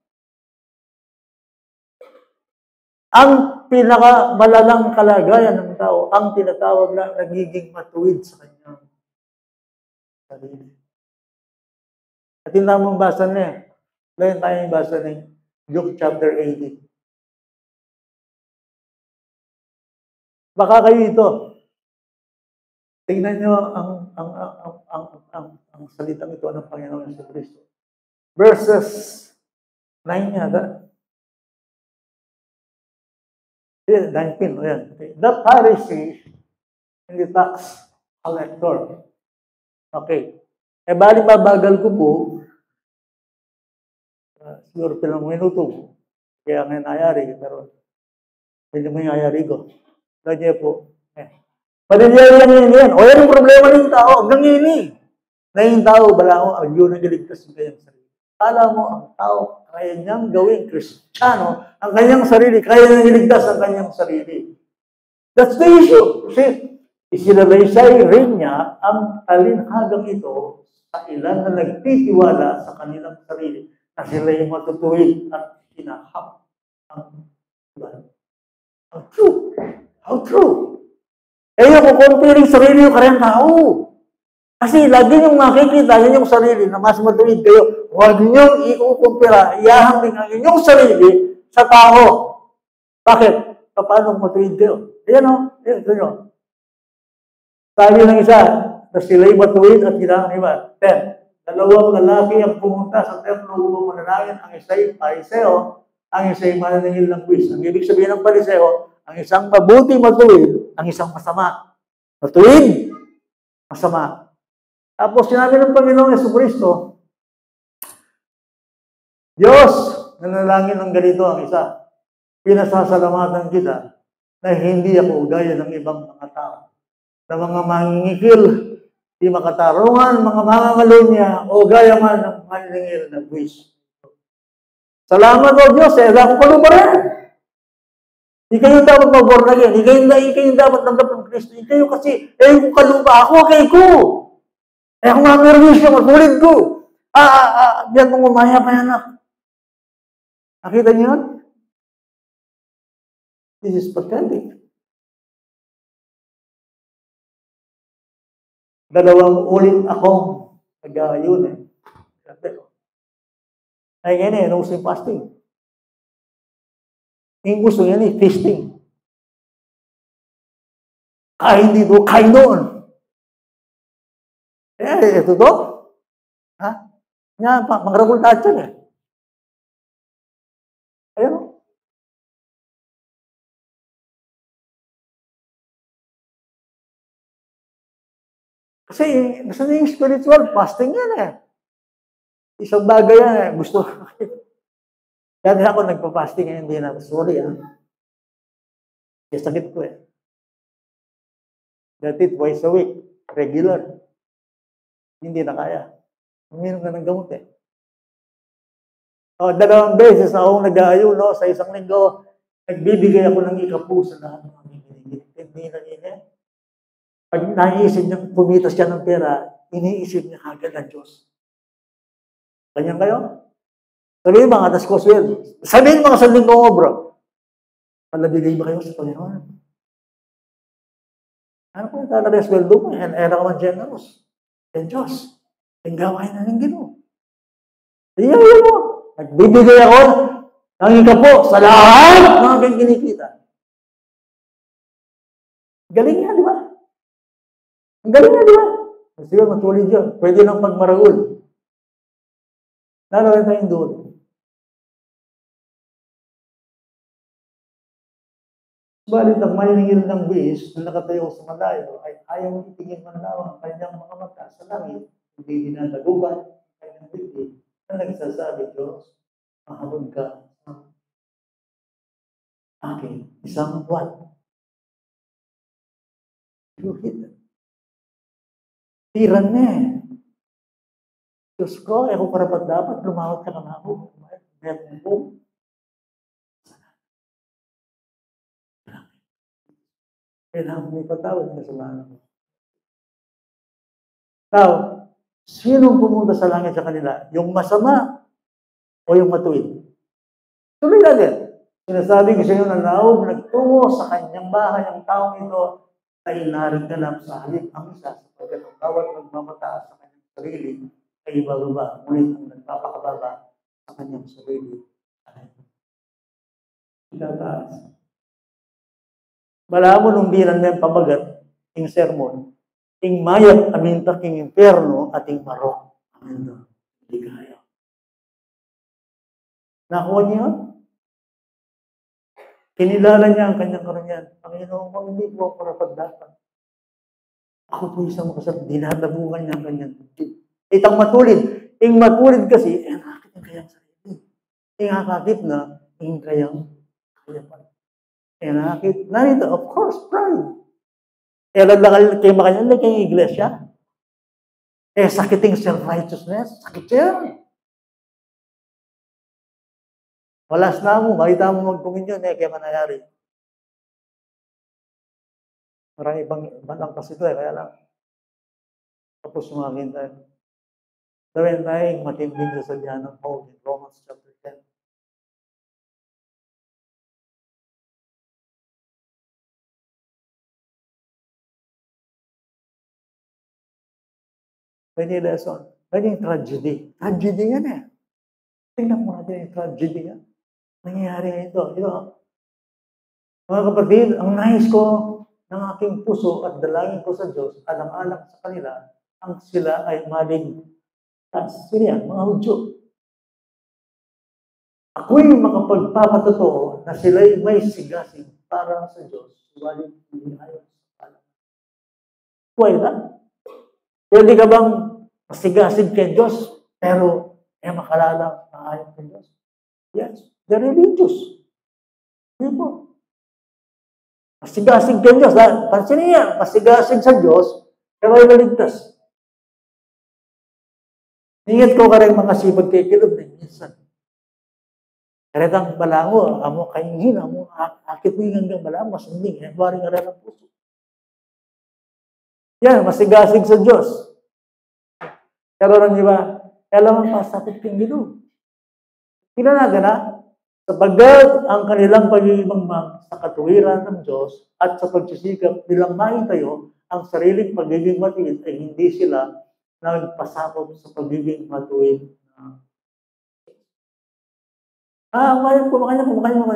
Ang pinakamalalang kalagayan ng tao, ang tinatawag na nagiging matuwid sa kanyang sarili. At yung tamang basa niya, ngayon tayo yung basa ng Luke chapter 18. Baka kayo ito, tingnan nyo ang salitang ito ng Panginoon sa Kristo. Verses 9 yata. 19, ayan. The Pharisee and the tax collector. Okay. Bali babagal ko po, siguro pilang minuto, kaya ngayon ayari, pero hindi mo yung ayari ko. Kaya po, panilyari lang yan. O yan yung problema ng tao, hanggang yun na yung tao, bala ko, ang yun ang galigtas ng kanyang sarili. Kala mo, ang tao, kaya niyang gawing Kristiyano, ang kanyang sarili, kaya niyang iligtas ang kanyang sarili. That's the issue. Kasi, isinalaysay rin niya ang talinhagang ito sa ilan na nagtitiwala sa kanilang sarili na sila'y matutuwid at hinahap ang iba. How true? How true? Yung kukumpiring sarili yung karyang tao. Kasi lagi niyong makikita, yun yung sarili na mas matuwid kayo. Huwag niyong ikukumpira, ihahambing ang inyong sarili sa tao. Bakit? Paano matuwid kayo? Ayan o, ito nyo. Sabi ng isa, na sila'y matuwid at hinahang iba. 10. Dalawang lalaki ang pumunta sa templo upang manalangin. Ang isa'y pariseo, ang isa'y mananingil ng buwis. Ang ibig sabihin ng pariseo, ang isang mabuti matuwid, ang isang masama. Matuwid, masama. Tapos sinabi ng Panginoong Jesucristo, Diyos, nanalangin ng ganito ang isa. Pinasasalamatan kita na hindi ako gaya ng ibang mga tao. Na mga mangingikil, di makatarungan, mga mangangalunya, o gaya man ng maningil na buwis. Salamat o Diyos, wala ko kalubaran. Hindi kayo dapat mag-born again. Hindi kayo dapat nanggap ng Kristo. Hindi kayo kasi, kung kaluba ako, kay ko. Kung mamirwis ko, matulid ko. Diyan mong umaya pa yan. Nakita niyo yun? This is pathetic. Dalawang ulit akong nag-ayun Ay, ngayon no using fasting. Yung gusto niya feasting. Kain dito, kain doon. Ito to. Ha? Nga, mangrakultat yan Ayun. Kasi, nasa yung spiritual, fasting yan Isang bagay yan Gusto. Kaya ako nagpa-fasting hindi na. Sorry Kaya sakit ko Dati twice a week. Regular. Hindi na kaya. Uminom na ng gamot dalawang beses na akong nag-aayon sa isang linggo. Nagbibigay ako ng ikapu sa lahat ng mga hindi na Pag naisip niya, pumitas siya ng pera, iniisip niya agad ang Diyos. Ganyan kayo? Sabihin mga atas ko sabihin mga sa linggo bro. Palabigay ba kayo sa Panginoon? Ano po yung talaga sweldo mo? Era ka man generous. Yan Diyos. Yung gawain na ng Ginoo. Iyan mo. Nagbibigay ako ng ikapo sa lahat ng aking kinikita. Galing nga, di ba? Ang galing nga, di ba? Sige, matulid yun. Pwede lang pagmaragul. Lalo rin tayong doon. Subalit ang maningil ng buwis na nakatayo sa malayo ay ayaw itingin man lamang ang kanyang mga mata sa langit, hindi dinadagugan ang kanyang bibig na nagsasabi, Diyos, mahabag ka sa akin isang buwan. Luhit. Tiran na eh. Diyos ko, ako parapat dapat lumawat ka ng ako. Meron po. Kailangan may patawad na kasalanan mo. Now, sinong pumunta sa langit sa kanila? Yung masama o yung matuwid? Tuloy natin. Sinasabi ko sa inyo na naog nagtungo sa kanyang bahay ang taong ito ay naringanap sa halip ang isa sapagkat ang bawat nagmamataas sa kanyang sarili ay ibababa, ngunit ang nagpapakababa sa kanyang sarili ay itataas. Malamon nung bilang na yung pamagat, yung sermon, yung mayat aminta king imperno at yung marok. Amin. Hindi kaya. Nakuha niya? Kinilala niya ang kanyang karanyan. Panginoon ko, hindi po parapat dapat. Ako po isang makasarap, dinadabungan niya ang kanyang tubig. Itang matulid. Yung matulid kasi, nakakit ang kayang sarili. Yung nakakit na, yung kayang kayapan. Nakakit. Narito, of course, pride. Laglagal kayo makanya, kayong iglesia. Sakiting self-righteousness. Sakit yan. Walas na mo, makita mo magpungin yun, kaya manayari. Marang ibang lang kasi ito kaya lang. Tapos sumagin tayo. Gawin tayo yung matinding sasabihan ng Paul in Romans chapter 10. Pwede yung lesson. Pwede yung tragedy. Tragedy yan eh. Tingnan mo natin yung tragedy yan. Nangyayari ito. Mga kapatid, ang nais ko ng aking puso at dalangin ko sa Diyos, alang-alang sa kanila, ang sila ay maligtas. Sino yan? Mga Hudyo. Ako'y makapagpapatotoo na sila'y may sigasig para sa Diyos. Subalit hindi ayaw sa kalan. Pwede. Pwede ka bang masigasig kay Diyos, pero makalala na ayaw kay Diyos? Yes. They're religious. Hindi po. Masigasig kay Diyos. Pansin niya, masigasig sa Diyos, pero ay maligtas. Ingat ko ka rin mga sipag kay Kilog na minsan. Karetang balango, amo kaingin, amo akit mo yung hanggang balango, masunding, bari nga rin ang puso. Yan, masigasig sa Diyos. Pero lang, di ba? Alam mo, masakit kang Gino. Tingnan natin, ha? Sapagkat ang kanilang pagiging sa katuwiran ng Diyos at sa pagsisikap nilang maitayo ang sariling pagiging matuwid ay hindi sila nagpasakop sa pagiging matuwid. Kumakanya.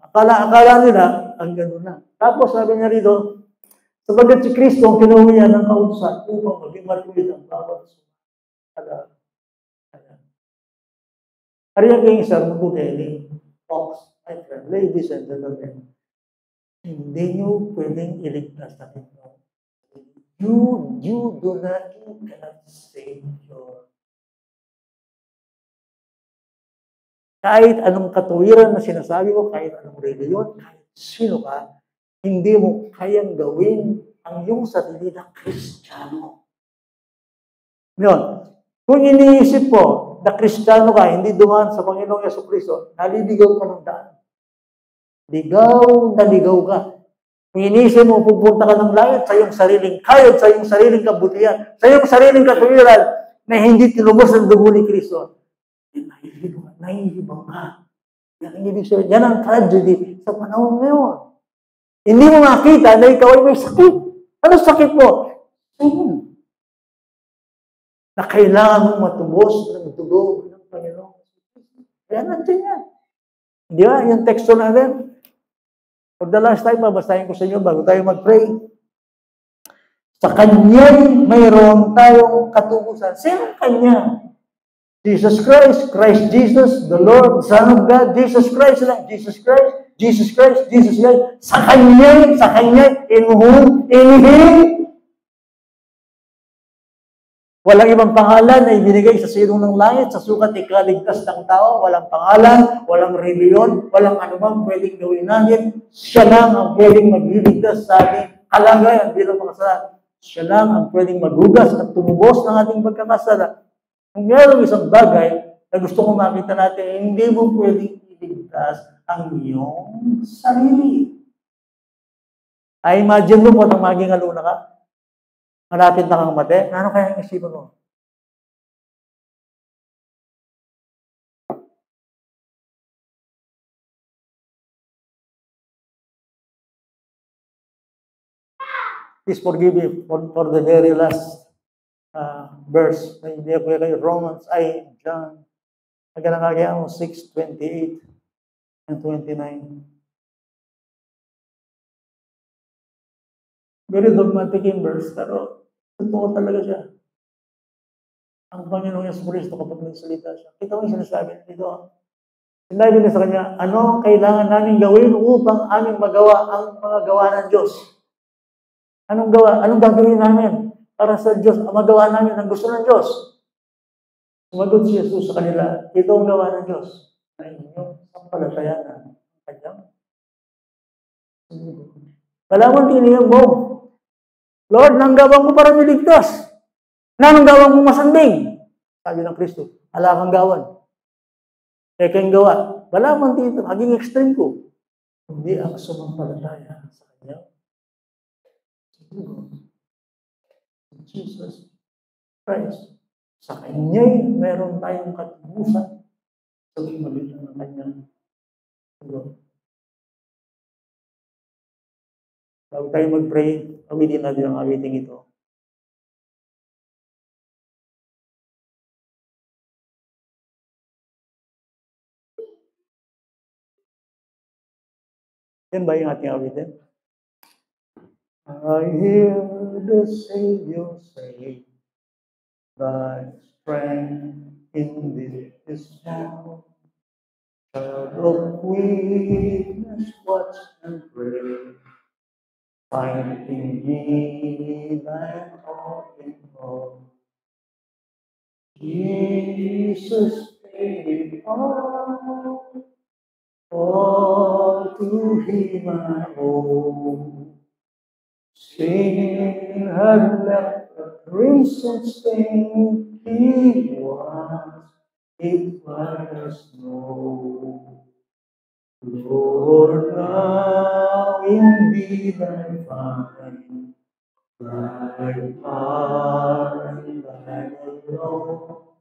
Akala nila, ang gano'n na. Tapos sabi niya rito, sapagkat si Kristo ang kinuha ng kautusan upang maging matuwid ang bawat sumala. Ariyan kayong isang mabuti, folks, my friend, ladies and gentlemen, hindi nyo pwedeng iligtas na ito. You do not, you cannot save your. Kahit anong katuwiran na sinasabi mo, kahit anong reliyon, kahit sino ka, hindi mo kayang gawin ang iyong sarili na Kristiyano. Ngayon, kung iniisip po na Kristiyano ka, hindi dumaan sa Panginoong Jesucristo, naliligaw ka ng daan. Ligaw ka. Kung iniisip mo, pupunta ka ng langit sa iyong sariling kayod, sa iyong sariling kabutihan, sa iyong sariling katuwiran na hindi tinubos ng dugo ni Kristo. Nahihibang ka. Yan ang tragedy sa panahon ngayon. Hindi mo makita na ikaw ay may sakit. Ano sakit mo? Sin. Na kailangan mong matubos ng dugo ng Panginoon. Kaya nandiyan yan. Di ba? Yung teksto natin. For the last time, babasahin ko sa inyo bago tayo mag-pray. Sa Kanya'y mayroon tayong katubusan. Sino Kanya? Jesus Christ, Christ Jesus, the Lord, Son of God, Jesus Christ lang, Jesus Christ, Jesus Christ, sa Kanya, in Him. Walang ibang pangalan na ibinigay sa silong ng langit, sa sukat ikaligtas ng tao. Walang pangalan, walang reliyon, walang anumang pwedeng gawin natin. Siya lang ang pwedeng magliligtas sa ating kalagayan bilang makasalanan. Siya lang ang pwedeng maghugas at tumubos ng ating pagkakasala. Kung mayroong isang bagay na gusto kong makita natin, hindi mo pwedeng iligtas ang iyong sarili. Ay, imagine mo po nang maging aluna ka. Malapit na kang mate, ano kaya ang isipan mo? Please forgive me for the very last verse na hindi ako kay Romans, John. Nagkanakagaya mo 6:28 and 29. Very dogmatic in verse, pero totoo talaga siya. Ang Panginoong Yesu-Cristo kapag nagsalita siya. Kita mo yung sinasabi dito. Sinabi niya sa kanya, ano kailangan namin gawin upang aming magawa ang mga gawa ng Diyos? Anong gawa? Anong gagawin namin para sa Diyos? Ang magawa namin ang gusto ng Diyos. Sumagot si Jesus sa kanila, ito ang gawa ng Diyos. Na inyong sampalatayanan ang kanyang sumunod. Kalaman tiniyang mo, Lord, nanggawan mo para miligtas. Nanggawan mo masanding. Sabi ng Kristo, ala kang gawan. Kaya kayong gawa. Kalaman dito, maging extreme ko. Hindi ang sumampalataya sa kanya. Jesus Christ. Sa kanya'y meron tayong katubusan sa pagmalitan ng kanyang tulong. Bago tayo mag-pray, awitin natin ang awiting ito. Yan ba yung ating awitin? I hear the Savior say, thy strength in this is now. Child of weakness, watch and pray. Find in me thy all in all. Jesus paid it all to him I owe. Sin had left a crimson stain, he was it white as snow. Lord, now indeed I find thy power and thine alone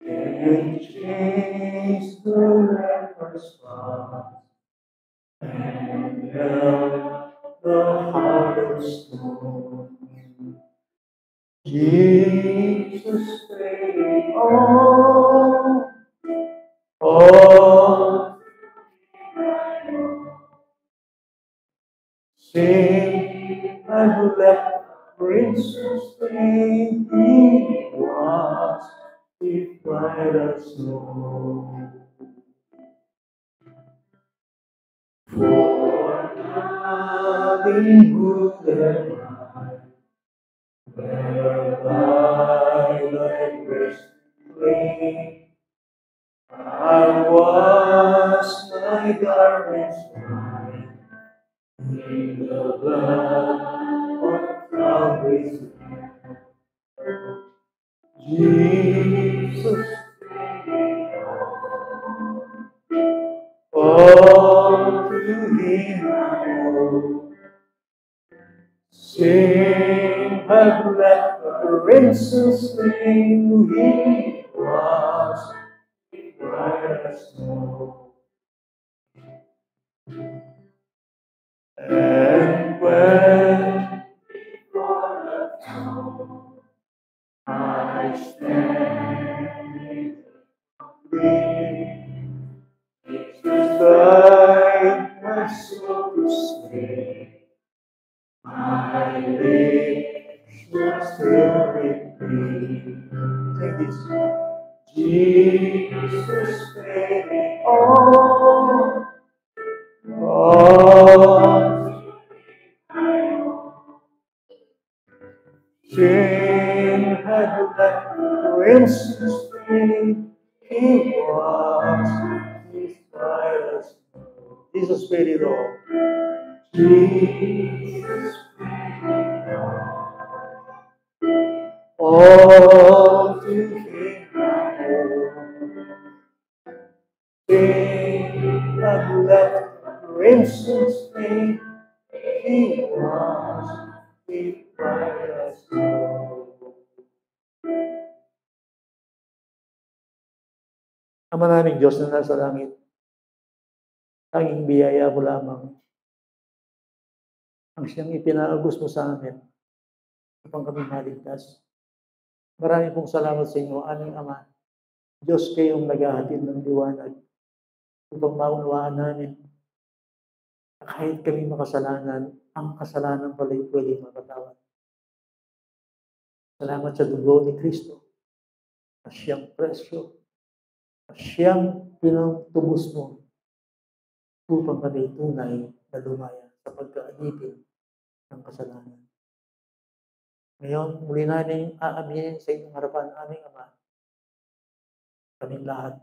can change the leper's heart and melt the heart of stone. Jesus paid it all. Sin had left crimson stain, he was if white as snow. For nothing good am I, whereby thy grace clean. I wash my garments white in the blood of Calvary's Lamb. Jesus, all to him I owe. Sin had left a crimson stain, he was white as snow. And when before the throne I stand free, it's designed my soul to stay. My lips will still repeat. Take this. Jesus paid it all Jesus Spirit, Jesus, all to Him King and let crimson stain, He was with brightest gold. Ama naming Diyos na nasa langit, tanging biyaya mo lamang ang siyang ipinaagos mo sa amin upang kami maligtas. Maraming pong salamat sa inyo, aming Ama. Diyos kayong naghahatid ng liwanag upang maunawaan namin na kahit kami makasalanan, ang kasalanan pala'y pwedeng mapatawad. Salamat sa dugo ni Kristo na siyang presyo, na siyang pinagtubos mo upang kami tunay na lumaya sa pagkaadipin ng kasalanan. Ngayon, muli namin aaminin sa inyong harapan, aming Ama, kaming lahat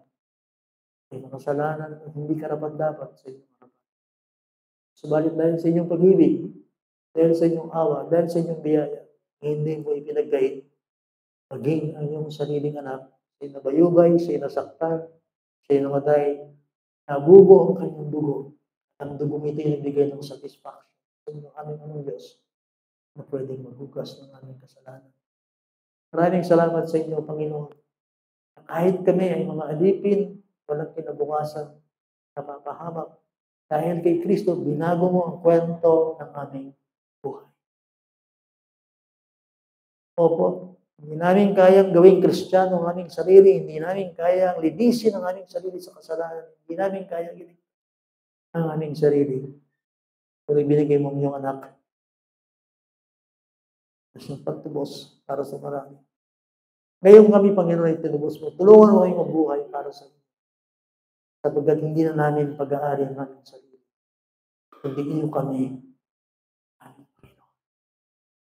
ay makasalanan at hindi karapat-dapat sa inyong harapan. Subalit dahil sa inyong pag-ibig, dahil sa inyong awa, dahil sa inyong biyaya, hindi mo ipinagkait maging ang iyong sariling anak, siya'y nabayubay, siya'y nasaktan, siya'y namatay, nabubo ang kanyang dugo, ang dugong ito ay nagbigay ng satisfaction sa inyong aming amang Diyos na pwedeng maghugas ng aming kasalanan. Maraming salamat sa inyo, Panginoon. Kahit kami ay mga alipin, walang kinabukasan, napapahamak, dahil kay Kristo, binago mo ang kwento ng aming buhay. Opo, hindi namin kayang gawing Kristiyano ang aming sarili, hindi namin kayang linisin ang aming sarili sa kasalanan, hindi namin kayang iligtas ang aming sarili. Pero ibinigay mo ang iyong anak na siyang pagtubos para sa marami. Ngayon kami, Panginoon, ay tinubos mo. Tulungan mo kayong mabuhay para sa inyo. Sapagkat hindi na namin pag-aari ang aming sarili. Kundi iyo kami, aming Panginoon.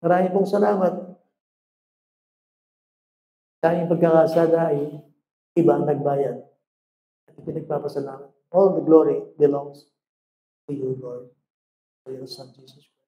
Maraming pong salamat. Sa aming pagkakasala ay iba ang nagbayad. At ipinagpapasalamat. All the glory belongs to you, Lord, for your Son, Jesus Christ.